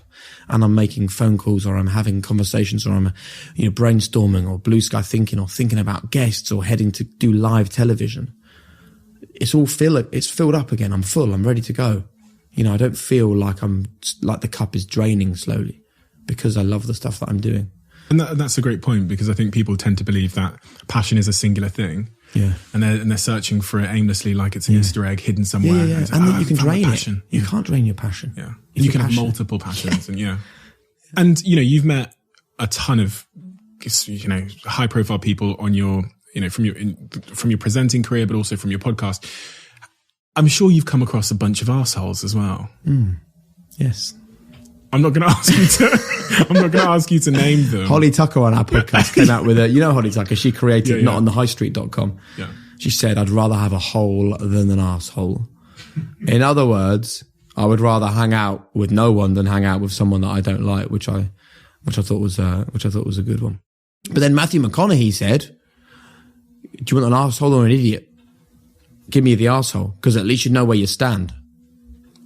and I'm making phone calls, or I'm having conversations, or I'm brainstorming, or blue sky thinking, or thinking about guests, or heading to do live television, it's filled up again. I'm full. I'm ready to go. I don't feel like the cup is draining slowly, because I love the stuff that I'm doing. And that's a great point, because I think people tend to believe that passion is a singular thing. Yeah. And they're searching for it aimlessly, like it's an Easter egg hidden somewhere. Yeah. And then you can drain it. You can't drain your passion. Yeah. You can have multiple passions. And you've met a ton of, high profile people on your, from your presenting career, but also from your podcast. I'm sure you've come across a bunch of arseholes as well. Yes. I'm not going to ask you to name them. Holly Tucker on our podcast came out with Holly Tucker, she created notonthehighstreet.com. Yeah. She said, I'd rather have a hole than an arsehole. In other words, I would rather hang out with no one than hang out with someone that I don't like, which I thought was a good one. But then Matthew McConaughey said, do you want an arsehole or an idiot? Give me the arsehole, because at least you know where you stand.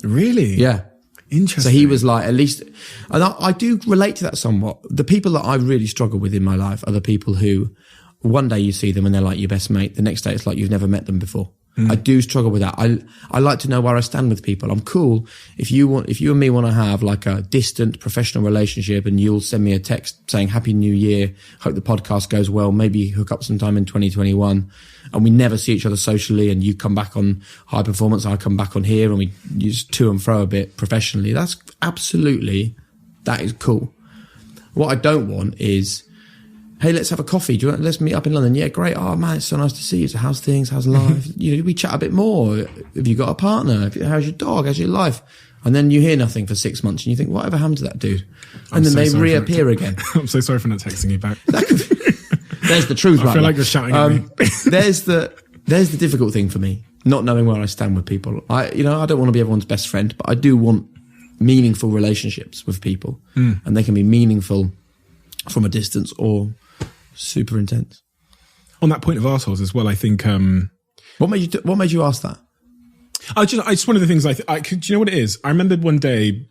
Really? Yeah. Interesting. So he was like, at least, and I do relate to that somewhat. The people that I really struggle with in my life are the people who, one day you see them and they're like your best mate. The next day it's like you've never met them before. I do struggle with that. I like to know where I stand with people. I'm cool if you and me want to have like a distant professional relationship, and you'll send me a text saying Happy New Year, hope the podcast goes well, maybe hook up sometime in 2021, and we never see each other socially, and you come back on High Performance, I come back on here, and we just to and fro a bit professionally. That is cool. What I don't want is, hey, let's have a coffee. Let's meet up in London. Yeah, great. Oh man, it's so nice to see you. So how's things? How's life? We chat a bit more. Have you got a partner? How's your dog? How's your life? And then you hear nothing for 6 months, and you think, whatever happened to that dude? And then they reappear again. I'm so sorry for not texting you back. There's the truth. I feel like you're shouting at me. There's the difficult thing for me, not knowing where I stand with people. I don't want to be everyone's best friend, but I do want meaningful relationships with people, and they can be meaningful from a distance or super intense. On that point of arseholes as well, I think. What made you ask that? It's one of the things do you know what it is? I remember one day,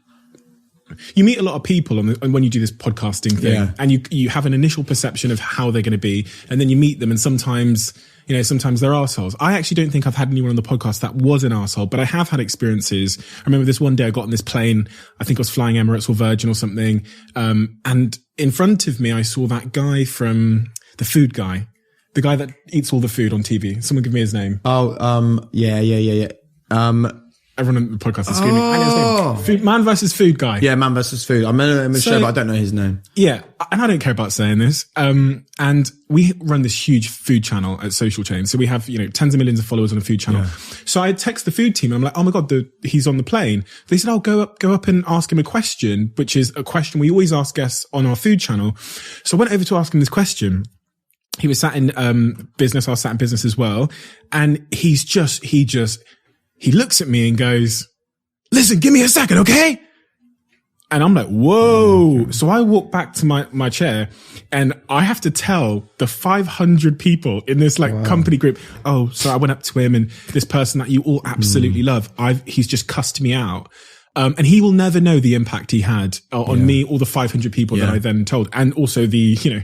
you meet a lot of people and when you do this podcasting thing, and you have an initial perception of how they're going to be, and then you meet them, and sometimes You know, sometimes they're arseholes. I actually don't think I've had anyone on the podcast that was an arsehole, but I have had experiences. I remember this one day I got on this plane. I think I was flying Emirates or Virgin or something. And in front of me, I saw that guy from The Food Guy, the guy that eats all the food on TV. Someone give me his name. Yeah. Everyone on the podcast is screaming. I know his name. Man versus Food Guy. Yeah, Man versus Food. I'm in a show, but I don't know his name. Yeah, and I don't care about saying this. And we run this huge food channel at Social Chain. So we have, you know, tens of millions of followers on a food channel. Yeah. So I text the food team and I'm like, oh my God, he's on the plane. They said, go up and ask him a question, which is a question we always ask guests on our food channel. So I went over to ask him this question. He was sat in business. I was sat in business as well. And he looks at me and goes, listen, give me a second, okay? And I'm like, whoa. So I walk back to my chair and I have to tell the 500 people in this company group, oh, so I went up to him and this person that you all absolutely love, he's just cussed me out. And he will never know the impact he had on me, all the 500 people that I then told. And also the, you know,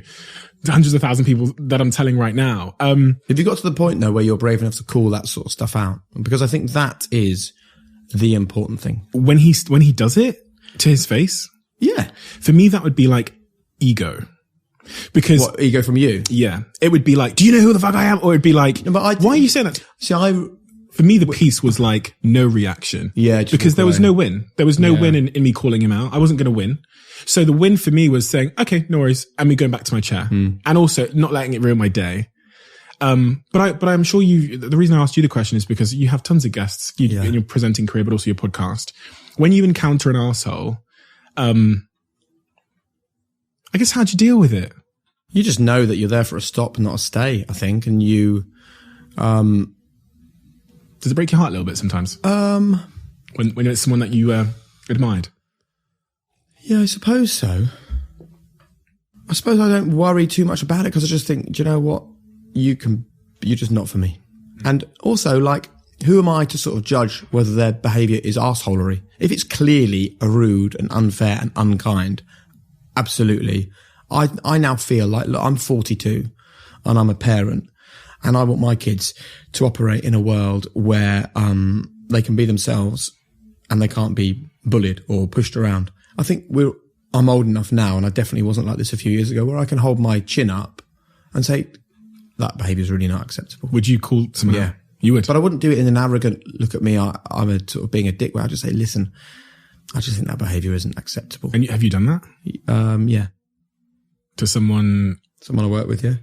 hundreds of thousands of people that I'm telling right now. Have you got to the point though where you're brave enough to call that sort of stuff out? Because I think that is the important thing. When he does it to his face. Yeah. For me, that would be like ego. Because. What, ego from you? Yeah. It would be like, do you know who the fuck I am? Or it'd be like, no, but why are you saying that? See, for me, the piece was like no reaction. Yeah. Because there was no win. There was no win in me calling him out. I wasn't going to win. So the win for me was saying, okay, no worries. And me going back to my chair and also not letting it ruin my day. But I'm sure the reason I asked you the question is because you have tons of guests in your presenting career, but also your podcast. When you encounter an arsehole, I guess how'd you deal with it? You just know that you're there for a stop, not a stay, I think. And you, does it break your heart a little bit sometimes? When it's someone that you, admired? Yeah, I suppose so. I suppose I don't worry too much about it because I just think, do you know what? You're just not for me. And also, like, who am I to sort of judge whether their behaviour is arseholery? If it's clearly rude and unfair and unkind, absolutely. I now feel like, look, I'm 42 and I'm a parent and I want my kids to operate in a world where they can be themselves and they can't be bullied or pushed around. I think I'm old enough now, and I definitely wasn't like this a few years ago, where I can hold my chin up and say, that behaviour is really not acceptable. Would you call someone? Yeah. You would. But I wouldn't do it in an arrogant, look at me, I'm a sort of being a dick, where I just say, listen, I just think that behaviour isn't acceptable. And have you done that? Yeah. To someone I work with, yeah.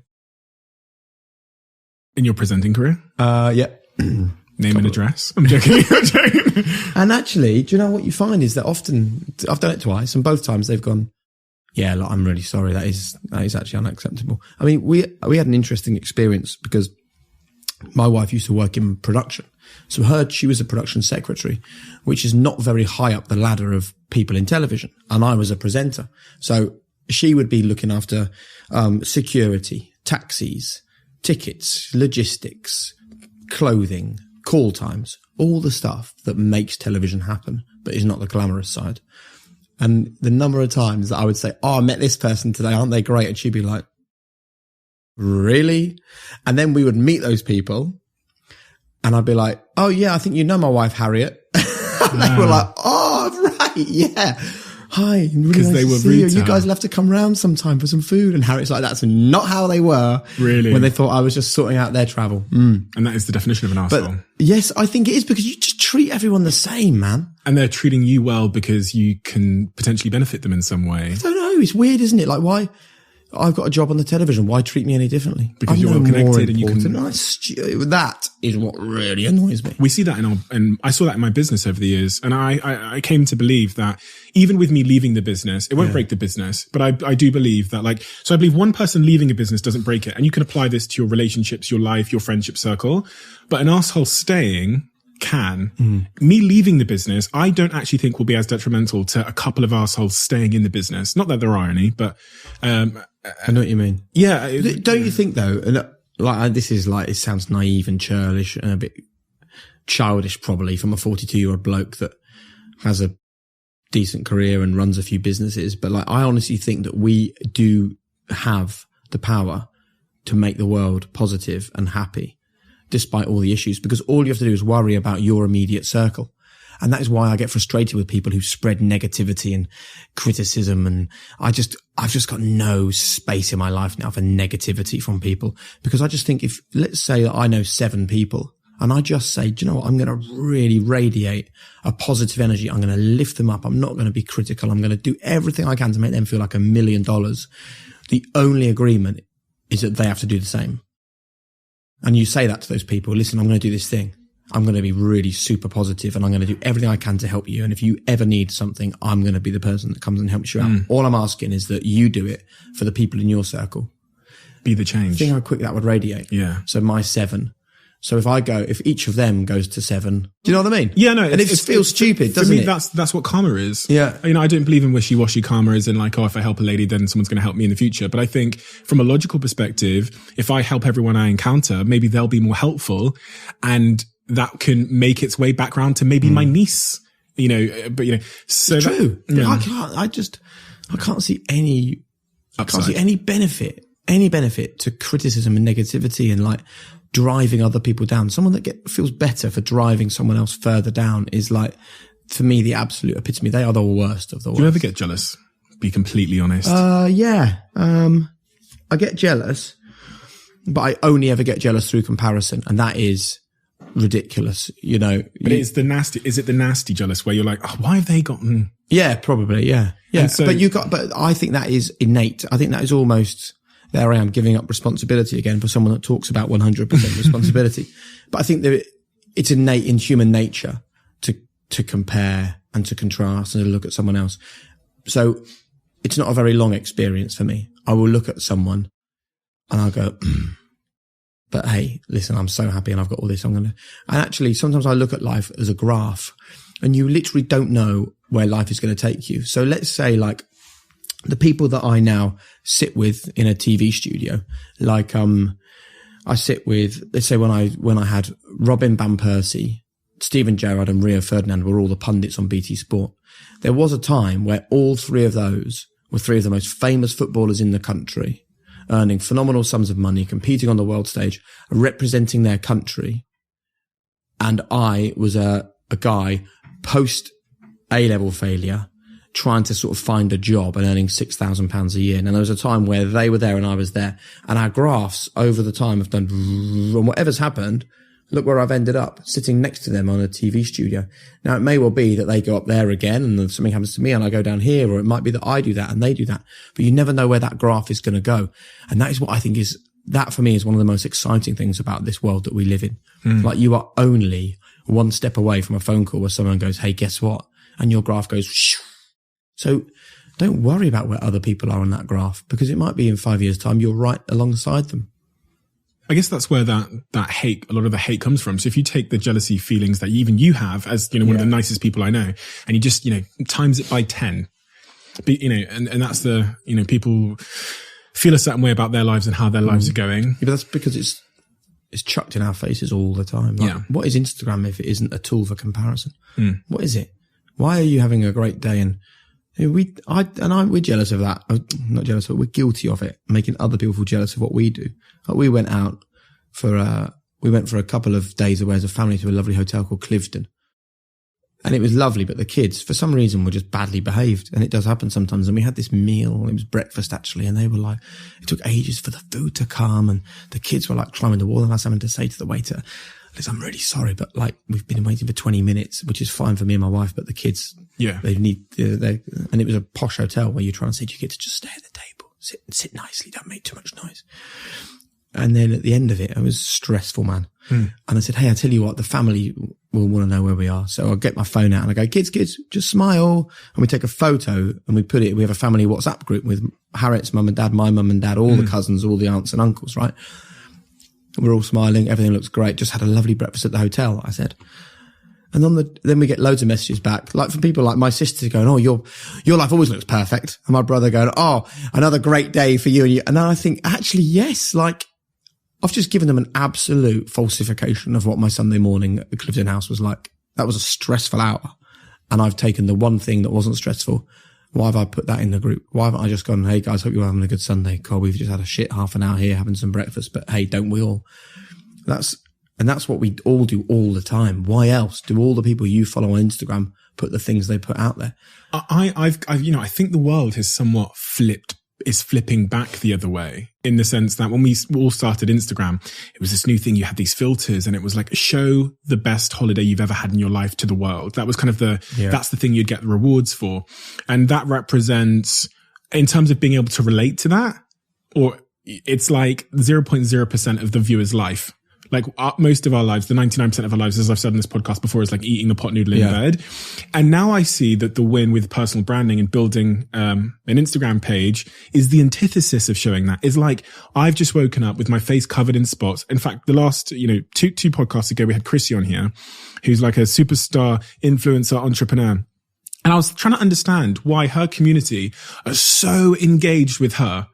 In your presenting career? Yeah. Name and address. I'm joking. And actually, do you know what you find is that often, I've done it twice, and both times they've gone, yeah, look, I'm really sorry. That is actually unacceptable. I mean, we had an interesting experience because my wife used to work in production. So she was a production secretary, which is not very high up the ladder of people in television. And I was a presenter. So she would be looking after, security, taxis, tickets, logistics, clothing, call times, all the stuff that makes television happen, but is not the glamorous side. And the number of times that I would say, oh, I met this person today, aren't they great? And she'd be like, really? And then we would meet those people and I'd be like, oh yeah, I think you know my wife, Harriet. And they were like, oh, right, yeah. Hi, really nice they were to see you. You guys will have to come round sometime for some food. And Harriet's like, that's not how they were. Really? When they thought I was just sorting out their travel. And that is the definition of an arsehole. But yes, I think it is, because you just treat everyone the same, man. And they're treating you well because you can potentially benefit them in some way. I don't know. It's weird, isn't it? Like, why? I've got a job on the television. Why treat me any differently? Because you're well connected and you can. That is what really annoys me. We see that and I saw that in my business over the years. And I came to believe that even with me leaving the business, it won't break the business. But I do believe that, like, so I believe one person leaving a business doesn't break it. And you can apply this to your relationships, your life, your friendship circle. But an arsehole staying can. Me leaving the business, I don't actually think will be as detrimental to a couple of arseholes staying in the business. Not that there are any, but I know what you mean. Yeah. Don't you think though, and like, this is like, it sounds naive and churlish and a bit childish probably from a 42-year-old bloke that has a decent career and runs a few businesses. But like, I honestly think that we do have the power to make the world positive and happy, despite all the issues, because all you have to do is worry about your immediate circle. And that is why I get frustrated with people who spread negativity and criticism. And I've just got no space in my life now for negativity from people, because I just think if, let's say that I know 7 people and I just say, do you know what? I'm going to really radiate a positive energy. I'm going to lift them up. I'm not going to be critical. I'm going to do everything I can to make them feel like $1 million. The only agreement is that they have to do the same. And you say that to those people, listen, I'm going to do this thing. I'm going to be really super positive and I'm going to do everything I can to help you. And if you ever need something, I'm going to be the person that comes and helps you out. All I'm asking is that you do it for the people in your circle. Be the change. Think how quick that would radiate. Yeah. So my 7. So if each of them goes to 7, do you know what I mean? Yeah, no. And it feels stupid, doesn't it? That's what karma is. Yeah. I don't believe in wishy-washy karma as in like, oh, if I help a lady, then someone's going to help me in the future. But I think from a logical perspective, if I help everyone I encounter, maybe they'll be more helpful, and that can make its way back round to maybe my niece, so it's true. Yeah. I can't see any benefit to criticism and negativity and like driving other people down. Someone that feels better for driving someone else further down is like, for me, the absolute epitome. They are the worst of the worst. Do you ever get jealous? Be completely honest. Yeah. I get jealous, but I only ever get jealous through comparison, and that is ridiculous, But is it the nasty jealous where you're like, oh, why have they gotten? Yeah, probably. Yeah. So, but I think that is innate. I think that is almost, there I am giving up responsibility again for someone that talks about 100% responsibility. But I think that it's innate in human nature to compare and to contrast and to look at someone else. So it's not a very long experience for me. I will look at someone and I'll go, but hey, listen, I'm so happy and I've got all this. And actually, sometimes I look at life as a graph, and you literally don't know where life is going to take you. So let's say like the people that I now sit with in a TV studio, like, I sit with, let's say when I had Robin Van Persie, Stephen Gerrard and Rio Ferdinand were all the pundits on BT Sport. There was a time where all 3 of those were 3 of the most famous footballers in the country, earning phenomenal sums of money, competing on the world stage, representing their country. And I was a guy post A-level failure, trying to sort of find a job and earning £6,000 a year. And there was a time where they were there and I was there. And our graphs over the time have done, and whatever's happened, look where I've ended up, sitting next to them on a TV studio. Now, it may well be that they go up there again and then something happens to me and I go down here, or it might be that I do that and they do that. But you never know where that graph is going to go. And that is what I think that for me is one of the most exciting things about this world that we live in. Like, you are only one step away from a phone call where someone goes, hey, guess what? And your graph goes, shoo. So don't worry about where other people are on that graph, because it might be in 5 years' time you're right alongside them. I guess that's where that hate, a lot of the hate comes from. So if you take the jealousy feelings that even you have as, one of the nicest people I know, and you just, times it by 10, and that's the, people feel a certain way about their lives and how their lives are going. Yeah, but that's because it's chucked in our faces all the time. Like, what is Instagram if it isn't a tool for comparison? What is it? Why are you having a great day? And we're jealous of that. Not jealous, but we're guilty of it, making other people feel jealous of what we do. Like, we went out for a couple of days away as a family to a lovely hotel called Cliveden. And it was lovely, but the kids, for some reason, were just badly behaved. And it does happen sometimes. And we had this meal, it was breakfast actually, and they were like, it took ages for the food to come, and the kids were like climbing the wall, and I was having to say to the waiter, listen, I'm really sorry, but like, we've been waiting for 20 minutes, which is fine for me and my wife, but the kids, they need, and it was a posh hotel where you're trying to say, do you get to just stay at the table, sit nicely, don't make too much noise. And then at the end of it was stressful, man. And I said, hey, I tell you what, the family will want to know where we are. So I'll get my phone out and I go, kids, just smile. And we take a photo and we have a family WhatsApp group with Harriet's mum and dad, my mum and dad, all the cousins, all the aunts and uncles, right? We're all smiling. Everything looks great. Just had a lovely breakfast at the hotel, I said. And then we get loads of messages back, like from people like my sister going, oh, your life always looks perfect. And my brother going, oh, another great day for you. And then I think, actually, yes, like, I've just given them an absolute falsification of what my Sunday morning at the Cliveden house was like. That was a stressful hour. And I've taken the one thing that wasn't stressful Why have I put that in the group? Why haven't I just gone, hey guys, hope you're having a good Sunday. God, we've just had a shit half an hour here having some breakfast, but hey, don't we all? That's what we all do all the time. Why else do all the people you follow on Instagram put the things they put out there? I think the world has somewhat is flipping back the other way, in the sense that when we all started Instagram, it was this new thing. You had these filters and it was like, show the best holiday you've ever had in your life to the world. That was kind of that's the thing you'd get the rewards for. And that represents, in terms of being able to relate to that, or it's like 0.0% of the viewer's life. Like most of our lives, the 99% of our lives, as I've said on this podcast before, is like eating the pot noodle in bed. And now I see that the win with personal branding and building an Instagram page is the antithesis of showing that. Is like, I've just woken up with my face covered in spots. In fact, the last, two podcasts ago, we had Chrissy on here, who's like a superstar influencer entrepreneur. And I was trying to understand why her community are so engaged with her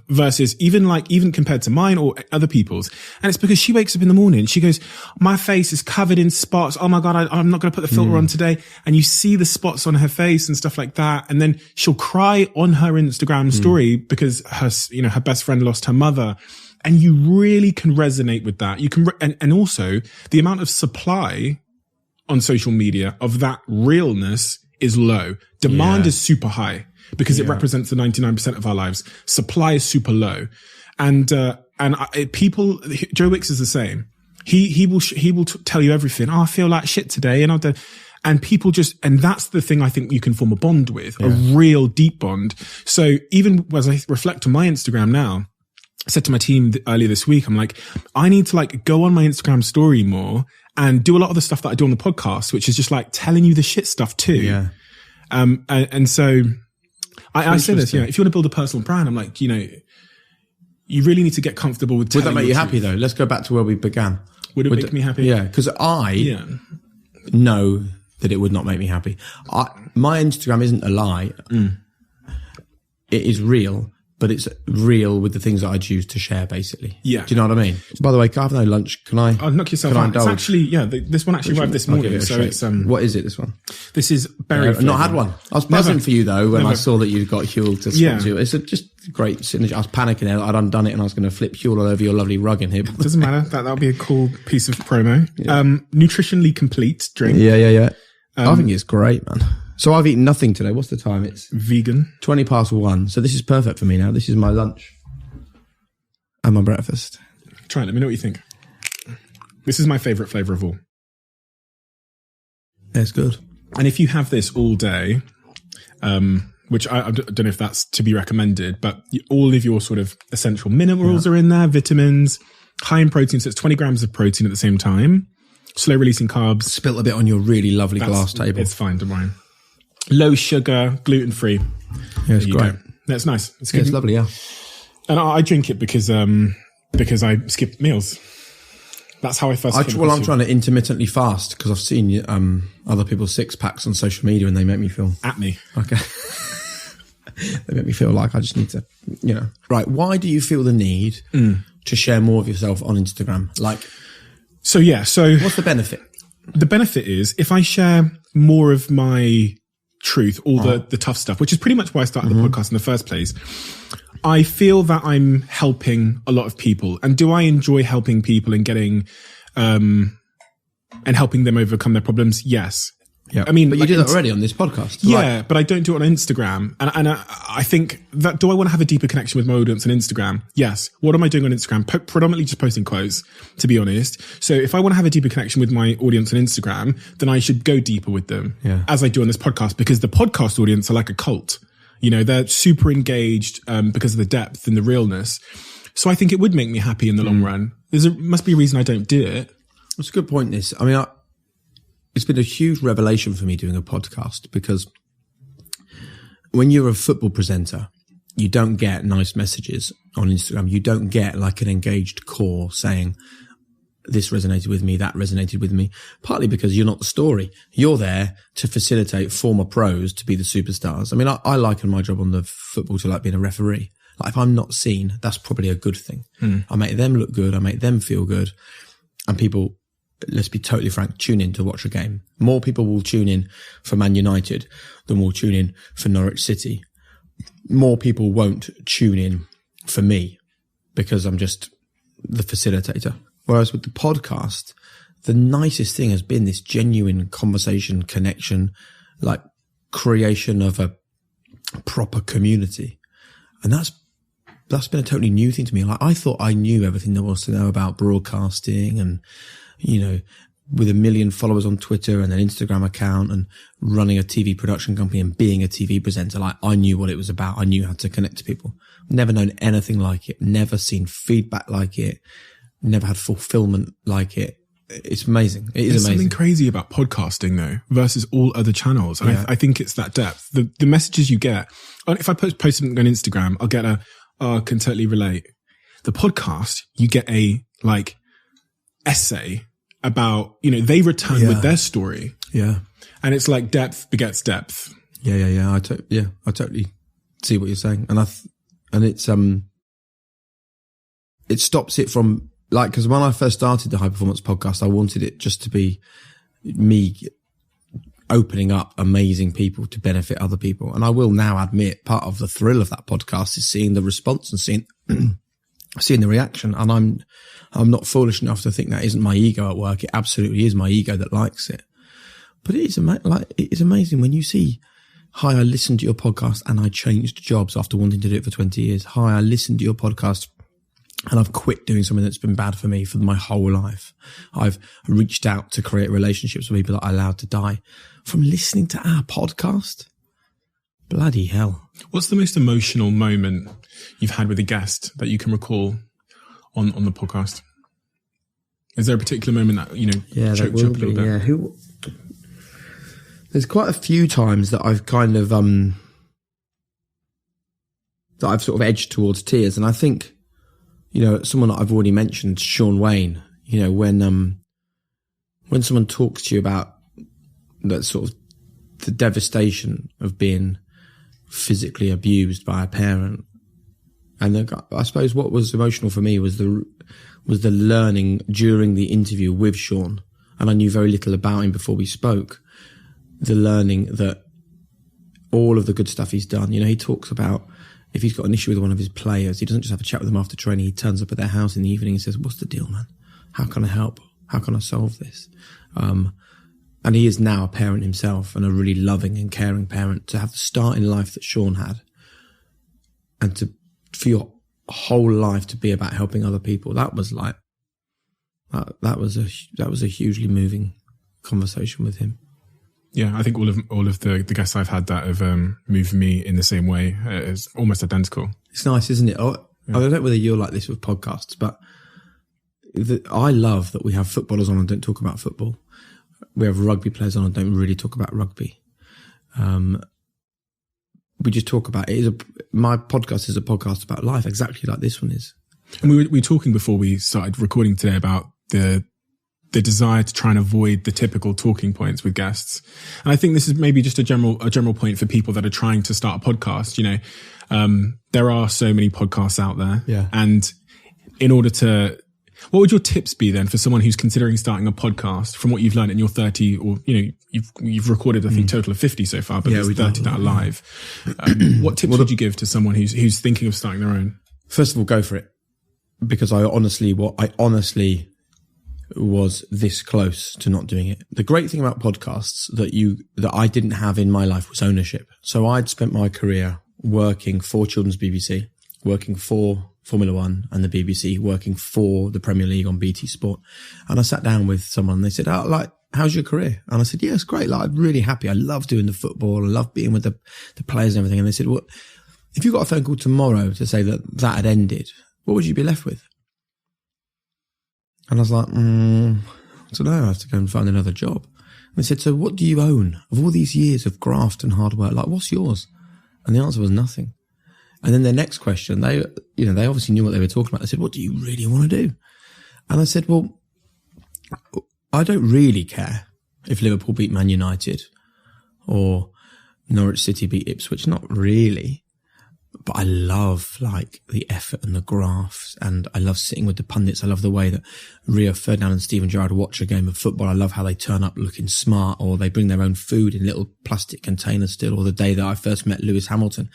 versus even compared to mine or other people's. And it's because she wakes up in the morning. She goes, my face is covered in spots. Oh my God, I'm not going to put the filter on today. And you see the spots on her face and stuff like that. And then she'll cry on her Instagram story because her best friend lost her mother. And you really can resonate with that. You can, and also the amount of supply on social media of that realness is low. Demand is super high, because it represents the 99% of our lives. Supply is super low. And people, Joe Wicks is the same. He will tell you everything. Oh, I feel like shit today. And people and that's the thing I think you can form a bond with, a real deep bond. So even as I reflect on my Instagram now, I said to my team earlier this week, I'm like, I need to like go on my Instagram story more and do a lot of the stuff that I do on the podcast, which is just like telling you the shit stuff too. Yeah. And so, I say this, if you want to build a personal brand, I'm like, you really need to get comfortable with telling. Would that make you happy though? Let's go back to where we began. Would it make me happy? Yeah, because I know that it would not make me happy. My Instagram isn't a lie. It is real, but it's real with the things that I choose to share, basically. Yeah. Do you know what I mean? By the way, can I have no lunch? Can I? Oh, knock yourself out. It's actually, this one actually arrived this morning. So it's, what is it, this one? This is berry I've not had one. I was buzzing for you though when I saw that you got Huel to swap to. It's just great signature. I was panicking there. I'd undone it and I was going to flip Huel all over your lovely rug in here. Doesn't matter. That'll be a cool piece of promo. Yeah. Nutritionally complete drink. Yeah. I think it's great, man. So I've eaten nothing today. What's the time? It's vegan. 1:20. So this is perfect for me now. This is my lunch and my breakfast. Try it. Let me know what you think. This is my favourite flavour of all. It's good. And if you have this all day, which I don't know if that's to be recommended, but all of your sort of essential minerals are in there, vitamins, high in protein. So it's 20 grams of protein at the same time. Slow releasing carbs. Spilt a bit on your really lovely glass table. It's fine, don't worry. Low sugar, gluten free. Yeah, it's great. That's nice. It's good. It's lovely, yeah. And I drink it because I skip meals. That's how I first. I'm trying to intermittently fast because I've seen other people's 6-packs on social media and they make me feel at me. Okay. They make me feel like I just need to, Right. Why do you feel the need to share more of yourself on Instagram? So what's the benefit? The benefit is if I share more of my truth, all the tough stuff, which is pretty much why I started the podcast in the first place. I feel that I'm helping a lot of people. And do I enjoy helping people and getting, and helping them overcome their problems? Yes. Yeah. I mean, but you do that already on this podcast. Yeah, but I don't do it on Instagram. And I think that, do I want to have a deeper connection with my audience on Instagram? Yes. What am I doing on Instagram? Predominantly just posting quotes, to be honest. So if I want to have a deeper connection with my audience on Instagram, then I should go deeper with them as I do on this podcast, because the podcast audience are like a cult. They're super engaged, because of the depth and the realness. So I think it would make me happy in the long run. Must be a reason I don't do it. That's a good point, this. I mean, it's been a huge revelation for me doing a podcast, because when you're a football presenter, you don't get nice messages on Instagram. You don't get like an engaged core saying, this resonated with me, that resonated with me, partly because you're not the story. You're there to facilitate former pros to be the superstars. I mean, I liken my job on the football to like being a referee. Like if I'm not seen, that's probably a good thing. I make them look good. I make them feel good. And people let's be totally frank, tune in to watch a game. More people will tune in for Man United than will tune in for Norwich City. More people won't tune in for me because I'm just the facilitator. Whereas with the podcast, the nicest thing has been this genuine conversation, connection, like creation of a proper community. And that's been a totally new thing to me. Like, I thought I knew everything there was to know about broadcasting and, you know, with 1 million followers on Twitter and an Instagram account and running a TV production company and being a TV presenter, like, I knew what it was about. I knew how to connect to people. Never known anything like it. Never seen feedback like it. Never had fulfillment like it. It's amazing. It is There's amazing. something crazy about podcasting though versus all other channels. And I think it's that depth. The messages you get. If I post something on Instagram, I'll get I can totally relate. The podcast, you get a like essay about, you know, they return with their story. Yeah. And it's like depth begets depth. Yeah. I totally see what you're saying. And it's, it stops it from, like, because when I first started the High Performance Podcast, I wanted it just to be me opening up amazing people to benefit other people. And I will now admit part of the thrill of that podcast is seeing the response and seeing the reaction. And I'm not foolish enough to think that isn't my ego at work. It absolutely is my ego that likes it. But it is amazing when you see, hi, I listened to your podcast and I changed jobs after wanting to do it for 20 years. Hi, I listened to your podcast and I've quit doing something that's been bad for me for my whole life. I've reached out to create relationships with people that I allowed to die from listening to our podcast. Bloody hell. What's the most emotional moment you've had with a guest that you can recall on the podcast? Is there a particular moment that, you know, choked you up a little bit? Yeah. There's quite a few times that I've kind of, that I've sort of edged towards tears. And I think, you know, someone that I've already mentioned, Sean Wayne, you know, when someone talks to you about that sort of the devastation of being physically abused by a parent. And I suppose what was emotional for me was the learning during the interview with Sean. And I knew very little about him before we spoke. The learning that all of the good stuff he's done, you know, he talks about if he's got an issue with one of his players, he doesn't just have a chat with them after training. He turns up at their house in the evening and says, what's the deal, man? How can I help? How can I solve this? And he is now a parent himself and a really loving and caring parent. To have the start in life that Sean had and for your whole life to be about helping other people, that was like, that was a hugely moving conversation with him. Yeah, I think all of the guests I've had that have moved me in the same way. It's almost identical. It's nice, isn't it? I don't know whether you're like this with podcasts, but I love that we have footballers on and don't talk about football. We have rugby players on and don't really talk about rugby. We just talk about it. My podcast is a podcast about life, exactly like this one is. And we were talking before we started recording today about the desire to try and avoid the typical talking points with guests. And I think this is maybe just a general point for people that are trying to start a podcast. You know, there are so many podcasts out there. Yeah. And in order to, what would your tips be then for someone who's considering starting a podcast from what you've learned in your 30 or, you know, you've recorded, I think, total of 50 so far, but there's 30 that are live. What tips would you give to someone who's thinking of starting their own? First of all, go for it. Because I honestly was this close to not doing it. The great thing about podcasts that I didn't have in my life was ownership. So I'd spent my career working for Children's BBC, working for Formula One and the BBC, working for the Premier League on BT Sport. And I sat down with someone and they said, how's your career? And I said, yeah, it's great. Like, I'm really happy. I love doing the football. I love being with the players and everything. And they said, well, if you got a phone call tomorrow to say that had ended, what would you be left with? And I was like, I don't know, I have to go and find another job. And they said, so what do you own of all these years of graft and hard work? Like, what's yours? And the answer was nothing. And then their next question, they obviously knew what they were talking about. They said, what do you really want to do? And I said, well, I don't really care if Liverpool beat Man United or Norwich City beat Ipswich. Not really. But I love like the effort and the graphs, and I love sitting with the pundits. I love the way that Rio Ferdinand and Steven Gerrard watch a game of football. I love how they turn up looking smart, or they bring their own food in little plastic containers still. Or the day that I first met Lewis Hamilton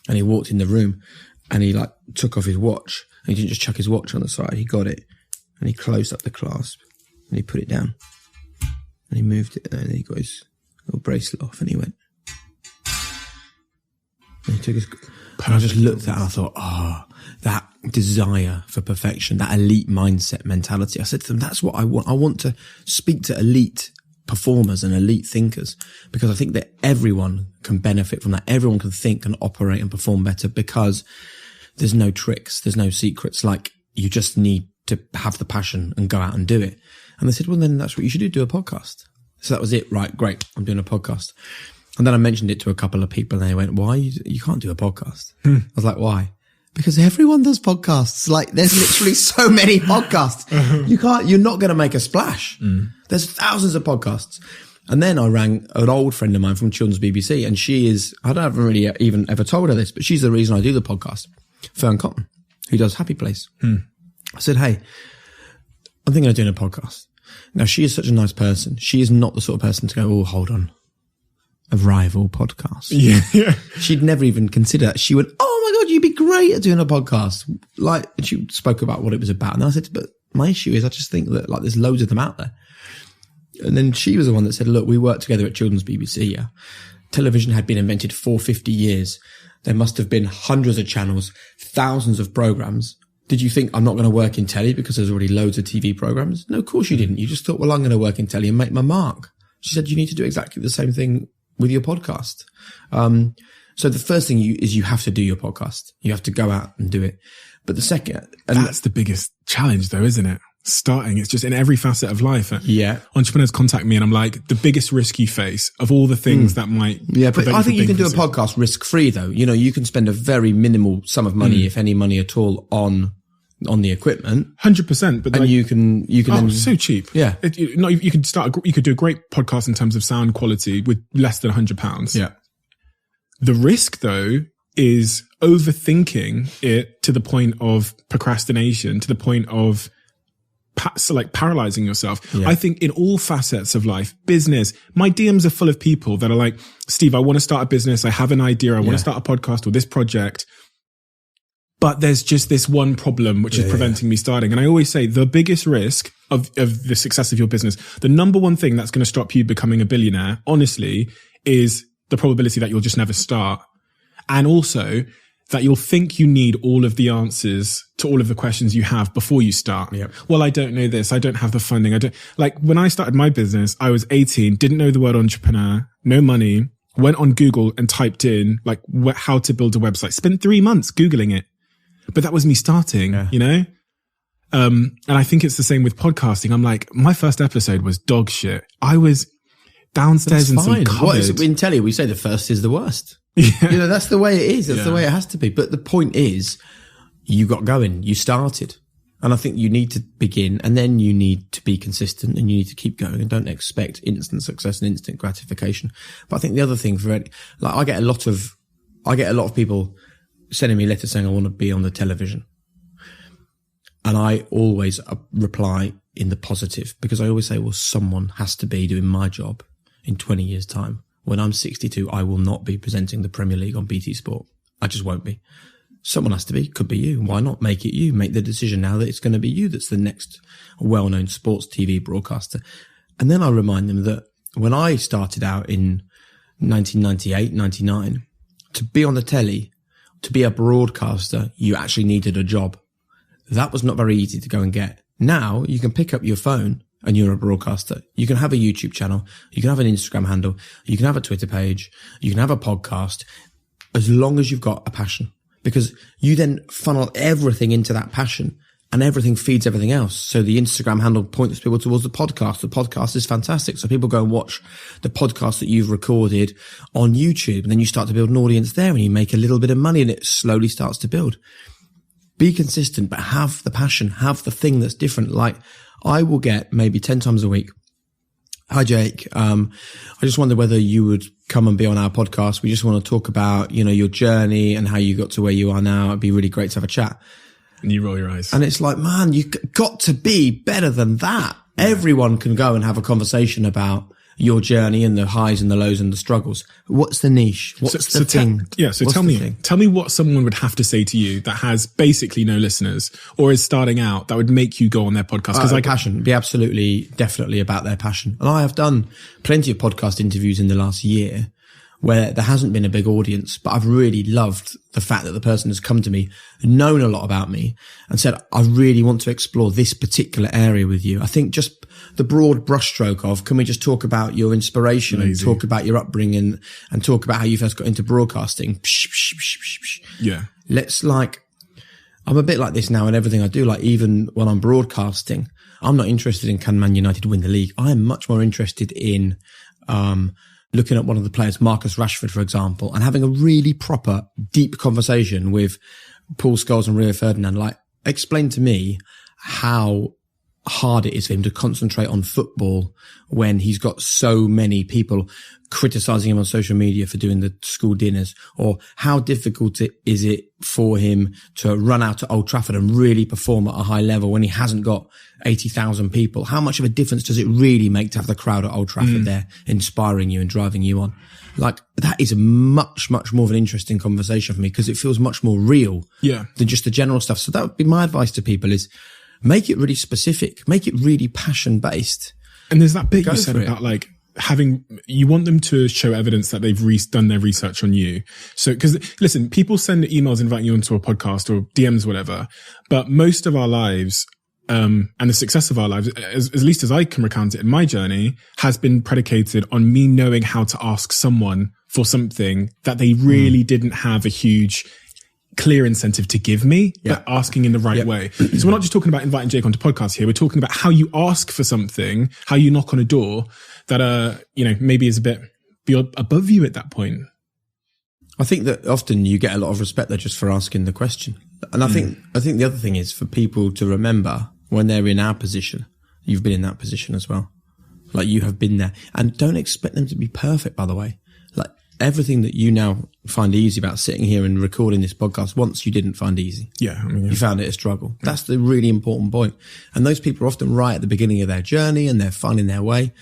and he walked in the room and he like took off his watch, and he didn't just chuck his watch on the side. He got it and he closed up the clasp and he put it down and he moved it, and then he got his little bracelet off and he went. And he took his... And I just looked at it and I thought, that desire for perfection, that elite mindset mentality. I said to them, that's what I want. I want to speak to elite performers and elite thinkers, because I think that everyone can benefit from that. Everyone can think and operate and perform better, because there's no tricks. There's no secrets. Like, you just need to have the passion and go out and do it. And they said, well, then that's what you should do a podcast. So that was it. Right. Great. I'm doing a podcast. And then I mentioned it to a couple of people and they went, why? You can't do a podcast. I was like, why? Because everyone does podcasts. Like, there's literally so many podcasts. You're not going to make a splash. There's thousands of podcasts. And then I rang an old friend of mine from Children's BBC, and she is, I haven't really even ever told her this, but she's the reason I do the podcast. Fern Cotton, who does Happy Place. I said, hey, I'm thinking of doing a podcast. Now, she is such a nice person. She is not the sort of person to go, oh, hold on. A rival podcast. Yeah. She'd never even consider that. She went, oh my God, you'd be great at doing a podcast. Like, she spoke about what it was about. And I said, but my issue is I just think that like there's loads of them out there. And then she was the one that said, look, we worked together at Children's BBC. Yeah. Television had been invented for 50 years. There must have been hundreds of channels, thousands of programs. Did you think I'm not going to work in telly because there's already loads of TV programs? No, of course you didn't. You just thought, well, I'm going to work in telly and make my mark. She said, you need to do exactly the same thing with your podcast. So the first thing is you have to do your podcast. You have to go out and do it. But the second, and that's the biggest challenge though, isn't it? Starting, it's just in every facet of life. Yeah. Entrepreneurs contact me and I'm like, the biggest risk you face of all the things that might. Yeah. But I think you can do a podcast risk free though. You know, you can spend a very minimal sum of money, if any money at all, on the equipment. 100%. But and you can then, so cheap. Yeah. You could do a great podcast in terms of sound quality with less than £100. Yeah. The risk though is overthinking it to the point of procrastination, to the point of paralyzing yourself. Yeah. I think in all facets of life, business, my DMs are full of people that are like, Steve, I want to start a business. I have an idea. I want to start a podcast or this project. But there's just this one problem which is preventing me starting. And I always say the biggest risk of the success of your business, the number one thing that's going to stop you becoming a billionaire, honestly, is the probability that you'll just never start. And also that you'll think you need all of the answers to all of the questions you have before you start. Yep. Well, I don't know this. I don't have the funding. Like when I started my business, I was 18, didn't know the word entrepreneur, no money, went on Google and typed in like how to build a website, spent 3 months Googling it. But that was me starting, you know? And I think it's the same with podcasting. I'm like, my first episode was dog shit. I was downstairs in some cupboard. What is it in telly? We say the first is the worst. Yeah. You know, that's the way it is. That's the way it has to be. But the point is, you got going. You started. And I think you need to begin, and then you need to be consistent, and you need to keep going, and don't expect instant success and instant gratification. But I think the other thing I get a lot of people sending me letters saying I want to be on the television. And I always reply in the positive, because I always say, well, someone has to be doing my job in 20 years' time. When I'm 62, I will not be presenting the Premier League on BT Sport. I just won't be. Someone has to be. Could be you. Why not make it you? Make the decision now that it's going to be you that's the next well-known sports TV broadcaster. And then I remind them that when I started out in 1998, 99, to be on the telly, to be a broadcaster, you actually needed a job. That was not very easy to go and get. Now you can pick up your phone and you're a broadcaster. You can have a YouTube channel. You can have an Instagram handle. You can have a Twitter page. You can have a podcast, as long as you've got a passion, because you then funnel everything into that passion and everything feeds everything else. So the Instagram handle points people towards the podcast. The podcast is fantastic. So people go and watch the podcast that you've recorded on YouTube, and then you start to build an audience there and you make a little bit of money and it slowly starts to build. Be consistent, but have the passion, have the thing that's different. Like I will get maybe 10 times a week. Hi, Jake. I just wonder whether you would come and be on our podcast. We just want to talk about, your journey and how you got to where you are now. It'd be really great to have a chat. And you roll your eyes. And it's like, man, you got to be better than that. Yeah. Everyone can go and have a conversation about your journey and the highs and the lows and the struggles. What's the niche? What's the thing? So tell me what someone would have to say to you that has basically no listeners or is starting out that would make you go on their podcast. Because passion, be absolutely, definitely about their passion. And I have done plenty of podcast interviews in the last year where there hasn't been a big audience, but I've really loved the fact that the person has come to me, known a lot about me and said, I really want to explore this particular area with you. I think just the broad brushstroke of, can we just talk about your inspiration and talk about your upbringing and talk about how you first got into broadcasting? Yeah. I'm a bit like this now in everything I do. Like even when I'm broadcasting, I'm not interested in can Man United win the league. I am much more interested in, looking at one of the players, Marcus Rashford, for example, and having a really proper, deep conversation with Paul Scholes and Rio Ferdinand. Like, explain to me how hard it is for him to concentrate on football when he's got so many people criticizing him on social media for doing the school dinners, or how difficult is it for him to run out to Old Trafford and really perform at a high level when he hasn't got 80,000 people? How much of a difference does it really make to have the crowd at Old Trafford there inspiring you and driving you on? Like, that is a much, much more of an interesting conversation for me because it feels much more real than just the general stuff. So that would be my advice to people is make it really specific, make it really passion based. And there's that bit you said about like, you want them to show evidence that they've done their research on you. So, cause listen, people send emails inviting you onto a podcast or DMs, whatever, but most of our lives, and the success of our lives, at least as I can recount it in my journey, has been predicated on me knowing how to ask someone for something that they really didn't have a huge clear incentive to give me, but asking in the right way. So we're not just talking about inviting Jake onto podcasts here. We're talking about how you ask for something, how you knock on a door that, maybe is a bit above you at that point. I think that often you get a lot of respect there just for asking the question. And I think the other thing is for people to remember when they're in our position, you've been in that position as well. Like you have been there, and don't expect them to be perfect, by the way. Like everything that you now find easy about sitting here and recording this podcast, once you didn't find easy. You found it a struggle. That's the really important point. And those people are often right at the beginning of their journey and they're finding their way.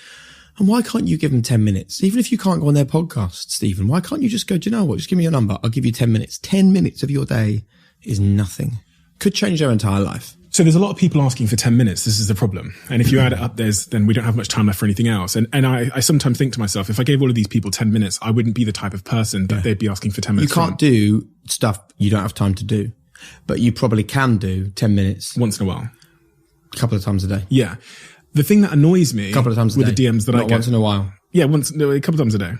And why can't you give them 10 minutes? Even if you can't go on their podcast, Stephen, why can't you just go, do you know what? Just give me your number. I'll give you 10 minutes. 10 minutes of your day is nothing. Could change their entire life. So there's a lot of people asking for 10 minutes. This is the problem. And if you add it up, then we don't have much time left for anything else. And I sometimes think to myself, if I gave all of these people 10 minutes, I wouldn't be the type of person that they'd be asking for 10 minutes. You can't do stuff you don't have time to do, but you probably can do 10 minutes. Once in a while. A couple of times a day. Yeah. The thing that annoys me a couple of times with a day. the DMs that I get. Once in a while. Yeah, a couple of times a day.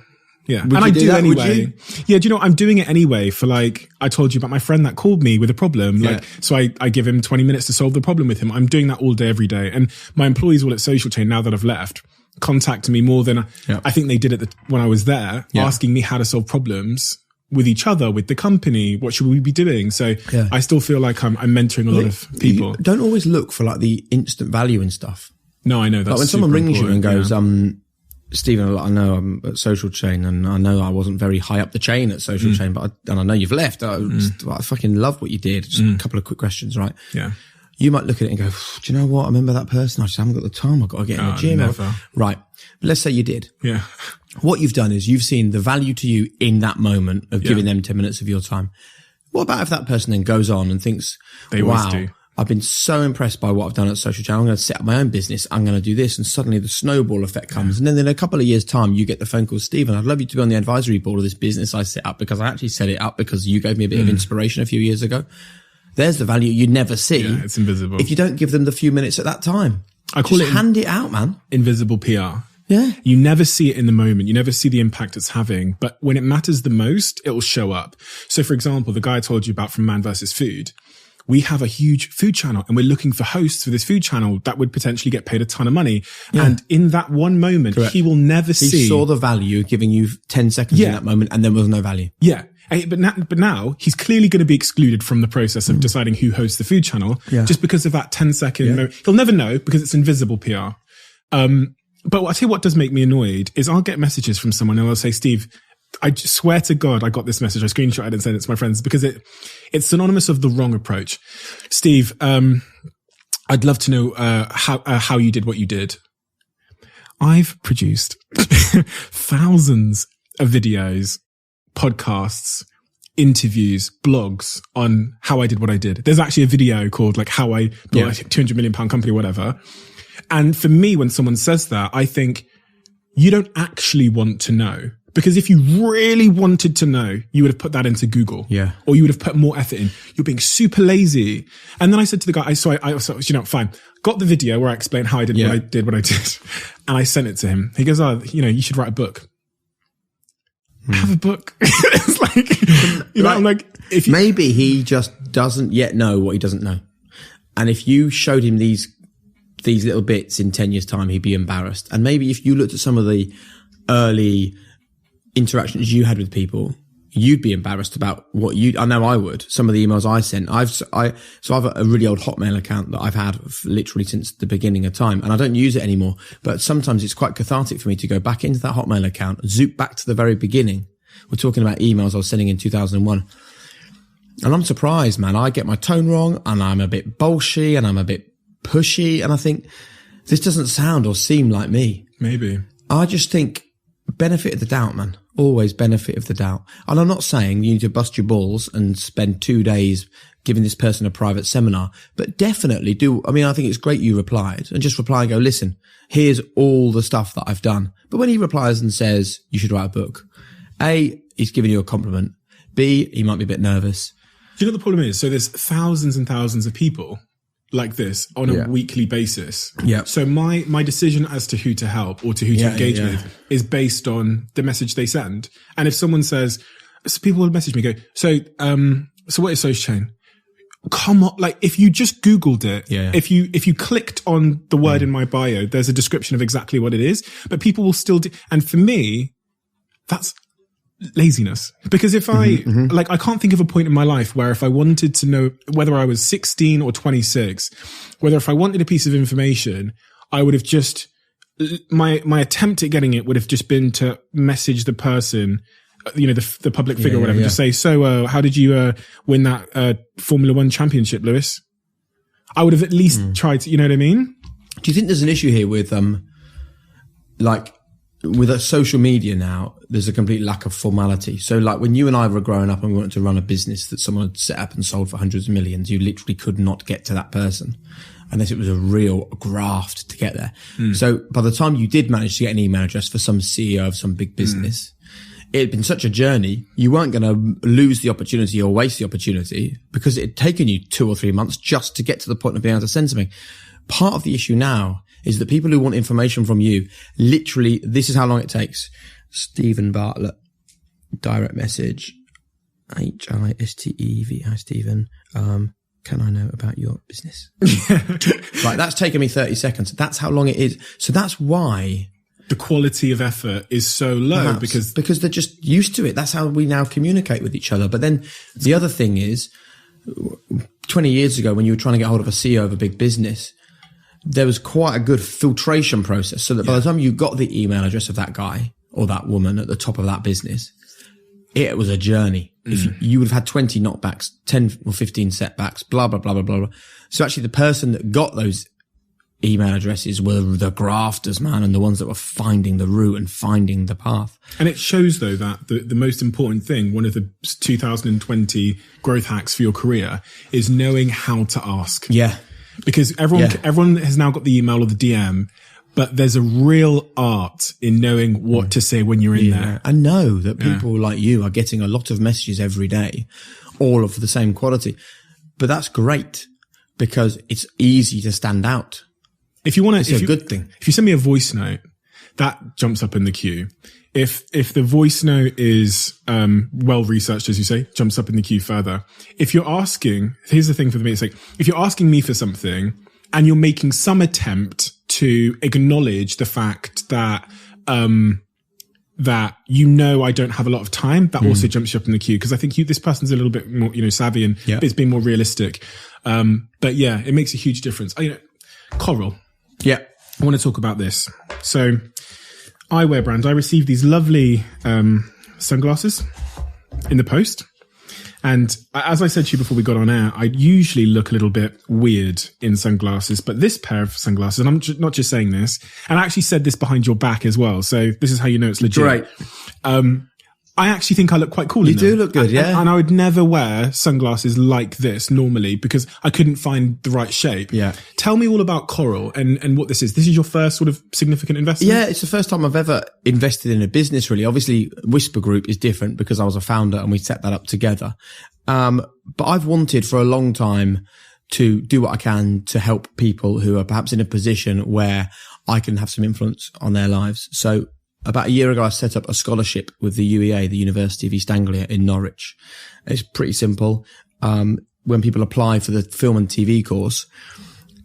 Yeah. Would and I do that anyway. Yeah, do you know what? I'm doing it anyway for I told you about my friend that called me with a problem. So I give him 20 minutes to solve the problem with him. I'm doing that all day, every day. And my employees all at Social Chain, now that I've left, contact me more than I think they did when I was there, asking me how to solve problems with each other, with the company. What should we be doing? So I still feel like I'm mentoring a lot of people. You don't always look for the instant value in stuff. No, I know. That's like when someone rings you and goes, Stephen, I know I'm at Social Chain and I know I wasn't very high up the chain at Social Chain, but I know you've left. I fucking love what you did. Just a couple of quick questions, right? Yeah. You might look at it and go, do you know what? I remember that person. I just haven't got the time. I've got to get in the gym. Right. But let's say you did. Yeah. What you've done is you've seen the value to you in that moment of giving them 10 minutes of your time. What about if that person then goes on and thinks, wow, I've been so impressed by what I've done at Social Chain. I'm going to set up my own business. I'm going to do this. And suddenly the snowball effect comes. And then in a couple of years' time, you get the phone call, Stephen, I'd love you to be on the advisory board of this business I set up because I actually set it up because you gave me a bit of inspiration a few years ago. There's the value you never see. Yeah, it's invisible. If you don't give them the few minutes at that time. I call just hand it out, man. Invisible PR. Yeah. You never see it in the moment. You never see the impact it's having. But when it matters the most, it will show up. So for example, the guy I told you about from Man vs. Food, we have a huge food channel and we're looking for hosts for this food channel that would potentially get paid a ton of money. Yeah. And in that one moment, he will never see. He saw the value giving you 10 seconds in that moment and there was no value. Yeah. But now he's clearly going to be excluded from the process of deciding who hosts the food channel just because of that 10-second moment. He'll never know because it's invisible PR. but I tell you what does make me annoyed is I'll get messages from someone and they'll say, Steve, I swear to God, I got this message. I screenshot it and sent it to my friends because it's synonymous of the wrong approach. Steve, I'd love to know, how you did what you did. I've produced thousands of videos, podcasts, interviews, blogs on how I did what I did. There's actually a video called like how I built a £200 million company or whatever. And for me, when someone says that, I think you don't actually want to know. Because if you really wanted to know, you would have put that into Google. Yeah. Or you would have put more effort in. You're being super lazy. And then I said to the guy, fine. Got the video where I explained how I did what I did. And I sent it to him. He goes, you should write a book. Have a book. It's like, I'm like, maybe he just doesn't yet know what he doesn't know. And if you showed him these little bits in 10 years' time, he'd be embarrassed. And maybe if you looked at some of the early interactions you had with people, you'd be embarrassed about I know I would. Some of the emails I sent, I have a really old Hotmail account that I've had literally since the beginning of time, and I don't use it anymore. But sometimes it's quite cathartic for me to go back into that Hotmail account, zoom back to the very beginning. We're talking about emails I was sending in 2001. And I'm surprised, man. I get my tone wrong and I'm a bit bolshy and I'm a bit pushy. And I think this doesn't sound or seem like me. Maybe. I just think benefit of the doubt, man. Always benefit of the doubt. And I'm not saying you need to bust your balls and spend 2 days giving this person a private seminar, but definitely do. I mean, I think it's great you replied and just reply and go, listen, here's all the stuff that I've done. But when he replies and says you should write a book, A, he's giving you a compliment. B, he might be a bit nervous. Do you know what the problem is? So there's thousands and thousands of people like this on a weekly basis. Yeah. So my decision as to who to help or to who to engage with is based on the message they send. And if someone says, so people will message me, go, so what is Social Chain? Come on, like if you just Googled it, if you clicked on the word in my bio, there's a description of exactly what it is, but people will still do. And for me, that's laziness. Because if I can't think of a point in my life where if I wanted to know whether I was 16 or 26, whether if I wanted a piece of information, I would have just, my attempt at getting it would have just been to message the person, the public figure or whatever, just say, so, how did you, win that, Formula One championship, Lewis? I would have at least tried to, you know what I mean? Do you think there's an issue here with, with social media now, there's a complete lack of formality. So like when you and I were growing up and we wanted to run a business that someone had set up and sold for hundreds of millions, you literally could not get to that person unless it was a real graft to get there. So by the time you did manage to get an email address for some CEO of some big business, it had been such a journey. You weren't going to lose the opportunity or waste the opportunity because it had taken you 2 or 3 months just to get to the point of being able to send something. Part of the issue now is that people who want information from you, literally, this is how long it takes. Stephen Bartlett, direct message, HISTEVI, Stephen, can I know about your business? Right, that's taken me 30 seconds. That's how long it is. So that's why the quality of effort is so low because they're just used to it. That's how we now communicate with each other. But then the other thing is 20 years ago when you were trying to get hold of a CEO of a big business, there was quite a good filtration process so that by the time you got the email address of that guy or that woman at the top of that business, it was a journey. If you would have had 20 knockbacks, 10 or 15 setbacks, blah, blah, blah, blah, blah, blah. So actually the person that got those email addresses were the grafters, man, and the ones that were finding the route and finding the path. And it shows though that the most important thing, one of the 2020 growth hacks for your career is knowing how to ask. Yeah. Because everyone has now got the email or the DM, but there's a real art in knowing what to say when you're in there. I know that people like you are getting a lot of messages every day, all of the same quality, but that's great because it's easy to stand out. If you want to, it's a good thing. If you send me a voice note, that jumps up in the queue. If the voice note is, well researched, as you say, jumps up in the queue further. If you're asking, here's the thing for me, it's like, if you're asking me for something and you're making some attempt to acknowledge the fact that, that I don't have a lot of time, that also jumps you up in the queue. Cause I think this person's a little bit more, savvy and it's being more realistic. But yeah, it makes a huge difference. Coral. Yeah. I want to talk about this. So, eyewear brand. I received these lovely sunglasses in the post. And as I said to you before we got on air, I usually look a little bit weird in sunglasses, but this pair of sunglasses, and I'm not just saying this, and I actually said this behind your back as well. So this is how you know it's legit. Great. I actually think I look quite cool in them. You do look good, yeah. And I would never wear sunglasses like this normally because I couldn't find the right shape. Yeah. Tell me all about Coral and what this is. This is your first sort of significant investment? Yeah, it's the first time I've ever invested in a business, really. Obviously, Whisper Group is different because I was a founder and we set that up together. But I've wanted for a long time to do what I can to help people who are perhaps in a position where I can have some influence on their lives. So about a year ago, I set up a scholarship with the UEA, the University of East Anglia in Norwich. It's pretty simple. When people apply for the film and TV course,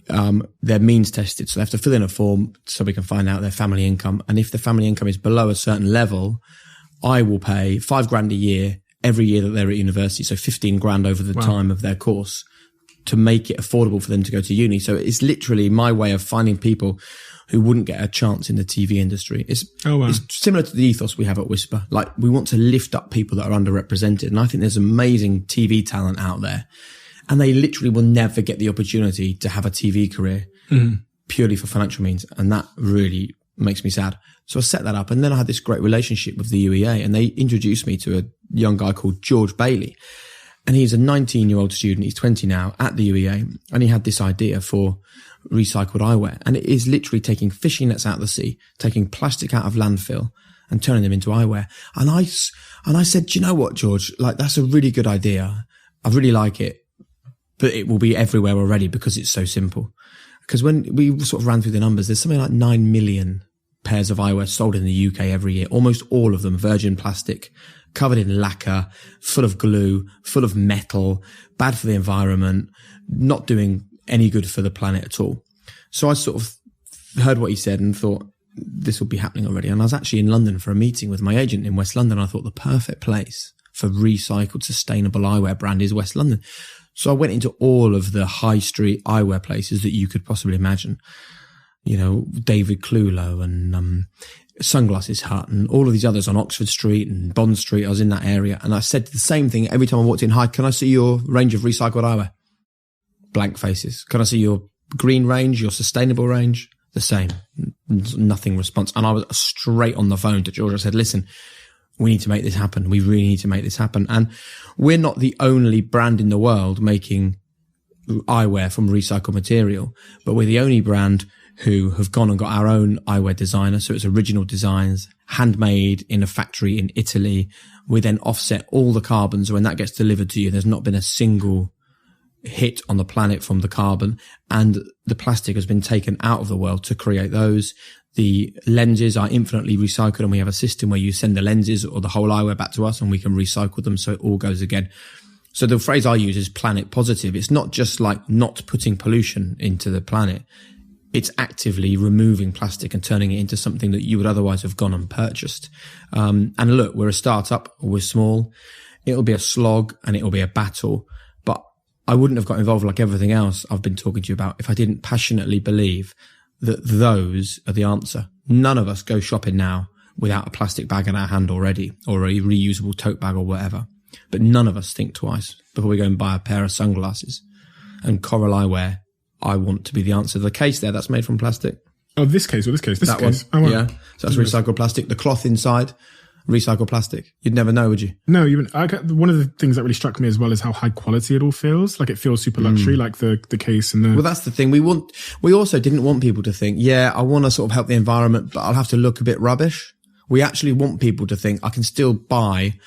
they're means tested. So they have to fill in a form so we can find out their family income. And if the family income is below a certain level, I will pay £5,000 a year every year that they're at university. So 15 grand over the time of their course to make it affordable for them to go to uni. So it's literally my way of finding people who wouldn't get a chance in the TV industry. It's similar to the ethos we have at Whisper. Like, we want to lift up people that are underrepresented. And I think there's amazing TV talent out there. And they literally will never get the opportunity to have a TV career purely for financial means. And that really makes me sad. So I set that up. And then I had this great relationship with the UEA, and they introduced me to a young guy called George Bailey. And he's a 19-year-old student. He's 20 now at the UEA. And he had this idea for recycled eyewear. And it is literally taking fishing nets out of the sea, taking plastic out of landfill and turning them into eyewear. And I said, do you know what, George? Like, that's a really good idea. I really like it, but it will be everywhere already because it's so simple. Because when we sort of ran through the numbers, there's something like 9 million pairs of eyewear sold in the UK every year. Almost all of them virgin plastic, covered in lacquer, full of glue, full of metal, bad for the environment, not doing any good for the planet at all. So I sort of heard what he said and thought, this will be happening already. And I was actually in London for a meeting with my agent in West London. I thought the perfect place for recycled, sustainable eyewear brand is West London. So I went into all of the high street eyewear places that you could possibly imagine. You know, David Clulow and Sunglasses Hut and all of these others on Oxford Street and Bond Street. I was in that area and I said the same thing every time I walked in. Hi, can I see your range of recycled eyewear? Blank faces. Can I see your green range, your sustainable range? The same. Nothing response. And I was straight on the phone to George. I said, listen, we need to make this happen. We really need to make this happen. And we're not the only brand in the world making eyewear from recycled material, but we're the only brand who have gone and got our own eyewear designer. So it's original designs, handmade in a factory in Italy. We then offset all the carbon. So when that gets delivered to you, there's not been a single hit on the planet from the carbon, and the plastic has been taken out of the world to create those. The lenses are infinitely recycled, and we have a system where you send the lenses or the whole eyewear back to us and we can recycle them so it all goes again. So the phrase I use is planet positive. It's not just like not putting pollution into the planet. It's actively removing plastic and turning it into something that you would otherwise have gone and purchased. And look, we're a startup, we're small. It'll be a slog and it'll be a battle, but I wouldn't have got involved like everything else I've been talking to you about if I didn't passionately believe that those are the answer. None of us go shopping now without a plastic bag in our hand already, or a reusable tote bag or whatever. But none of us think twice before we go and buy a pair of sunglasses. And Coral Eyewear, I want to be the answer. The case there, that's made from plastic. Oh, this case or this case? This that case. One. Oh, wow. Yeah. So that's recycled plastic. The cloth inside, recycled plastic. You'd never know, would you? No, one of the things that really struck me as well is how high quality it all feels. Like, it feels super luxury, like the case and the... Well, that's the thing. We also didn't want people to think, yeah, I want to sort of help the environment, but I'll have to look a bit rubbish. We actually want people to think I can still buy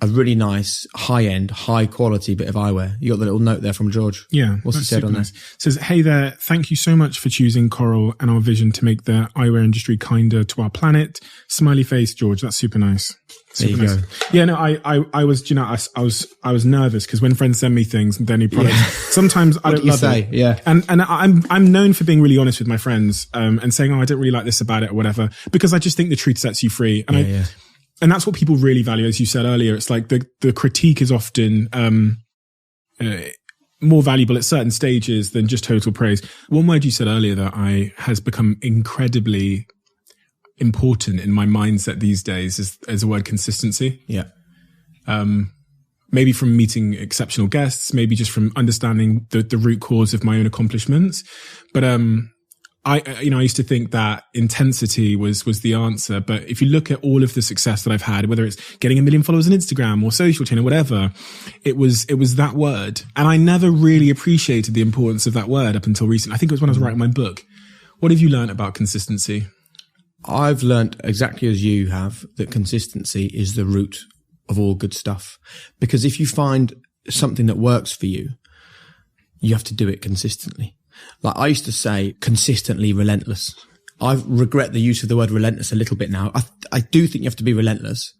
a really nice, high-end, high-quality bit of eyewear. You got the little note there from George. Yeah. What's he said on nice. It says, hey there, thank you so much for choosing Coral and our vision to make the eyewear industry kinder to our planet. Smiley face, George. That's super nice. Super there you nice. go. Yeah, no, I was, I was nervous because when friends send me things, their new products, sometimes I don't love it. Yeah. And I'm known for being really honest with my friends, and saying, oh, I don't really like this about it or whatever, because I just think the truth sets you free. And And that's what people really value, as you said earlier. It's like the critique is often, more valuable at certain stages than just total praise. One word you said earlier that has become incredibly important in my mindset these days is the word consistency. Yeah. Maybe from meeting exceptional guests, maybe just from understanding the root cause of my own accomplishments. But, I used to think that intensity was the answer. But if you look at all of the success that I've had, whether it's getting 1 million followers on Instagram or social chain or whatever, it was that word. And I never really appreciated the importance of that word up until recently. I think it was when I was writing my book. What have you learned about consistency? I've learned exactly as you have that consistency is the root of all good stuff. Because if you find something that works for you, you have to do it consistently. Like I used to say, consistently relentless. I regret the use of the word relentless a little bit now. I do think you have to be relentless,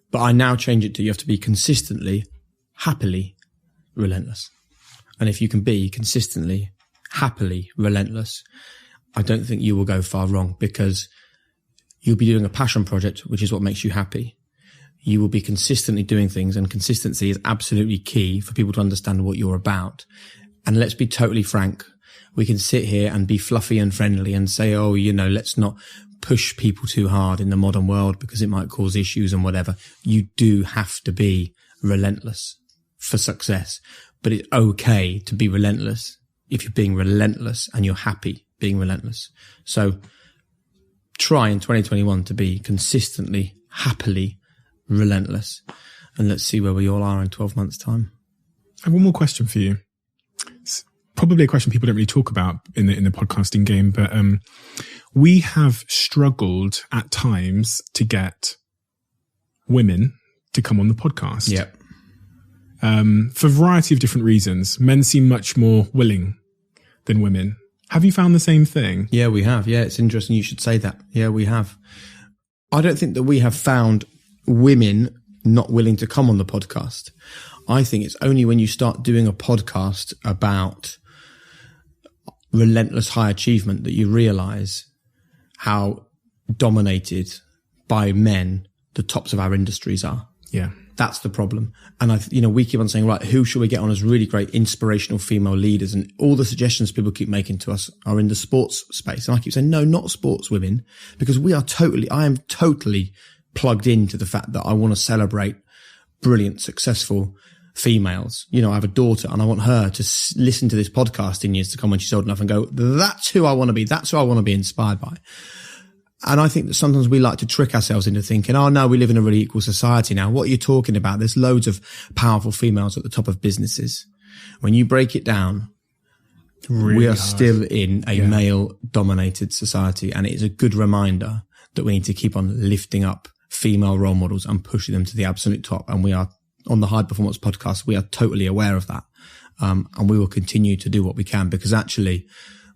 but I now change it to you have to be consistently, happily relentless. And if you can be consistently, happily relentless, I don't think you will go far wrong, because you'll be doing a passion project, which is what makes you happy. You will be consistently doing things, and consistency is absolutely key for people to understand what you're about. And let's be totally frank. We can sit here and be fluffy and friendly and say, oh, let's not push people too hard in the modern world because it might cause issues and whatever. You do have to be relentless for success, but it's okay to be relentless if you're being relentless and you're happy being relentless. So try in 2021 to be consistently, happily relentless, and let's see where we all are in 12 months' time. I have one more question for you. It's probably a question people don't really talk about in the podcasting game, but we have struggled at times to get women to come on the podcast. Yep. For a variety of different reasons. Men seem much more willing than women. Have you found the same thing? Yeah, we have. Yeah, it's interesting you should say that. Yeah, we have. I don't think that we have found women not willing to come on the podcast. I think it's only when you start doing a podcast about relentless high achievement that you realize how dominated by men the tops of our industries are. Yeah. That's the problem. And we keep on saying, right, who should we get on as really great inspirational female leaders? And all the suggestions people keep making to us are in the sports space. And I keep saying, no, not sports women, because I am totally plugged into the fact that I want to celebrate brilliant, successful females. I have a daughter and I want her to listen to this podcast in years to come when she's old enough and go, that's who I want to be. That's who I want to be inspired by. And I think that sometimes we like to trick ourselves into thinking, oh no, we live in a really equal society now. What are you talking about? There's loads of powerful females at the top of businesses. When you break it down, really we are still in a male dominated society. And it is a good reminder that we need to keep on lifting up female role models and pushing them to the absolute top. And we are on the High Performance podcast. We are totally aware of that. And we will continue to do what we can, because actually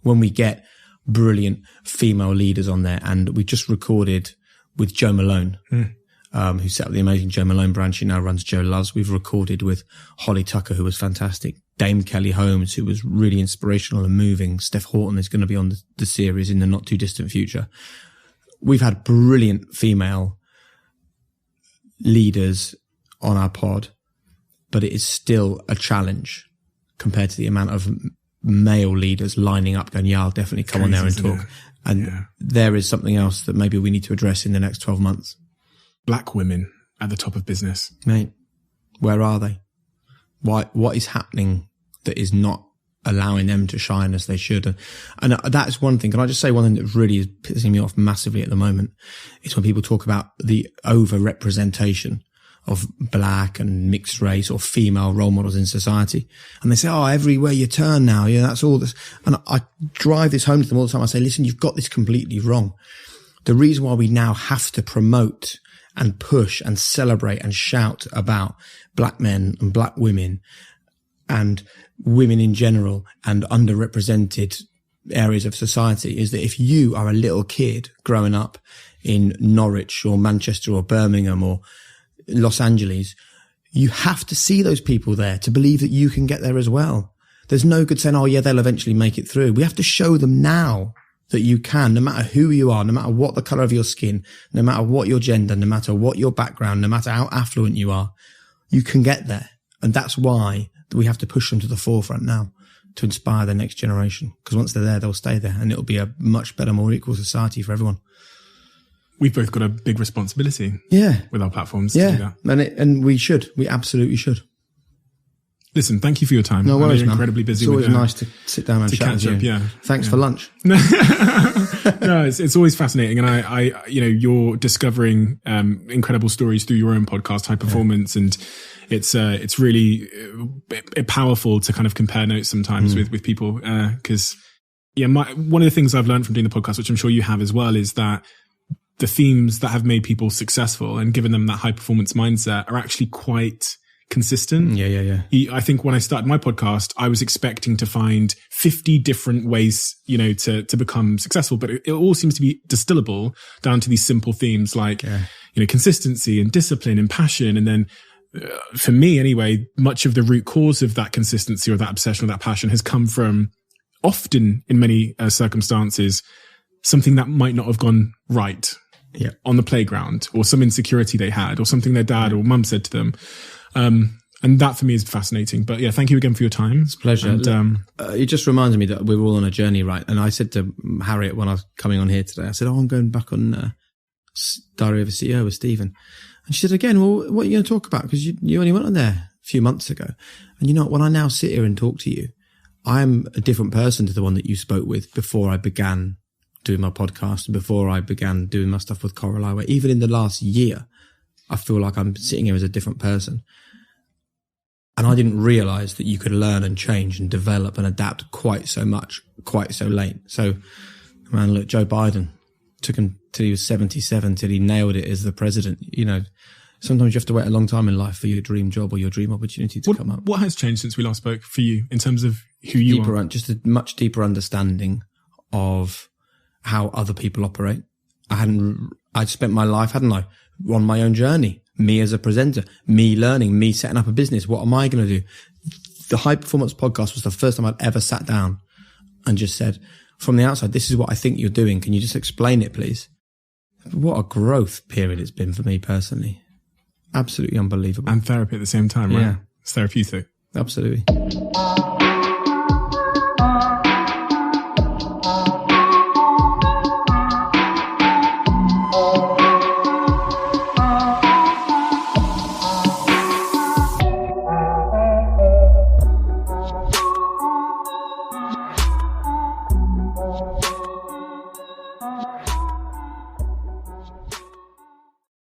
when we get brilliant female leaders on there, and we just recorded with Jo Malone, who set up the amazing Jo Malone brand. She now runs Jo Loves. We've recorded with Holly Tucker, who was fantastic. Dame Kelly Holmes, who was really inspirational and moving. Steph Horton is going to be on the series in the not too distant future. We've had brilliant female leaders on our pod, but it is still a challenge compared to the amount of male leaders lining up going, yeah, I'll definitely come on there and talk. And there is something else that maybe we need to address in the next 12 months. Black women at the top of business. Mate, where are they? What is happening that is not allowing them to shine as they should? And that's one thing. Can I just say one thing that really is pissing me off massively at the moment? It's when people talk about the over-representation of black and mixed race or female role models in society. And they say, oh, everywhere you turn now, that's all this. And I drive this home to them all the time. I say, listen, you've got this completely wrong. The reason why we now have to promote and push and celebrate and shout about black men and black women and women in general and underrepresented areas of society is that if you are a little kid growing up in Norwich or Manchester or Birmingham or Los Angeles, you have to see those people there to believe that you can get there as well. There's no good saying, oh yeah, they'll eventually make it through. We have to show them now that you can, no matter who you are, no matter what the color of your skin, no matter what your gender, no matter what your background, no matter how affluent you are, you can get there. And that's why we have to push them to the forefront now to inspire the next generation. Because once they're there, they'll stay there, and it'll be a much better, more equal society for everyone. We've both got a big responsibility with our platforms to do that. And we should. We absolutely should. Listen, thank you for your time. No worries, you're incredibly busy. It's always nice to sit down and chat with you. Yeah. Thanks for lunch. No, it's always fascinating. And I, you're discovering incredible stories through your own podcast, High Performance. And it's really powerful to kind of compare notes sometimes with people. Cause one of the things I've learned from doing the podcast, which I'm sure you have as well, is that the themes that have made people successful and given them that high performance mindset are actually quite consistent. Yeah. I think when I started my podcast, I was expecting to find 50 different ways, to become successful, but it all seems to be distillable down to these simple themes like, consistency and discipline and passion. And then for me anyway, much of the root cause of that consistency or that obsession or that passion has come from, often in many circumstances, something that might not have gone right on the playground, or some insecurity they had, or something their dad or mum said to them. And that for me is fascinating. But yeah, thank you again for your time. It's a pleasure. And, it just reminds me that we're all on a journey, right? And I said to Harriet when I was coming on here today, I said, I'm going back on Diary of a CEO with Stephen. And she said, again, well, what are you going to talk about? Because you only went on there a few months ago. And you know what? When I now sit here and talk to you, I'm a different person to the one that you spoke with before I began doing my podcast, before I began doing my stuff with Coralie, where even in the last year, I feel like I'm sitting here as a different person. And I didn't realize that you could learn and change and develop and adapt quite so much, quite so late. So, man, look, Joe Biden took him till he was 77, till he nailed it as the president. Sometimes you have to wait a long time in life for your dream job or your dream opportunity to come up. What has changed since we last spoke for you in terms of who you are? Just a much deeper understanding of how other people operate. I'd spent my life, hadn't I, on my own journey. Me as a presenter, me learning, me setting up a business. What am I going to do? The High Performance Podcast was the first time I'd ever sat down and just said, from the outside, this is what I think you're doing. Can you just explain it, please? What a growth period it's been for me personally. Absolutely unbelievable. And therapy at the same time, right? Yeah. It's therapeutic. Absolutely.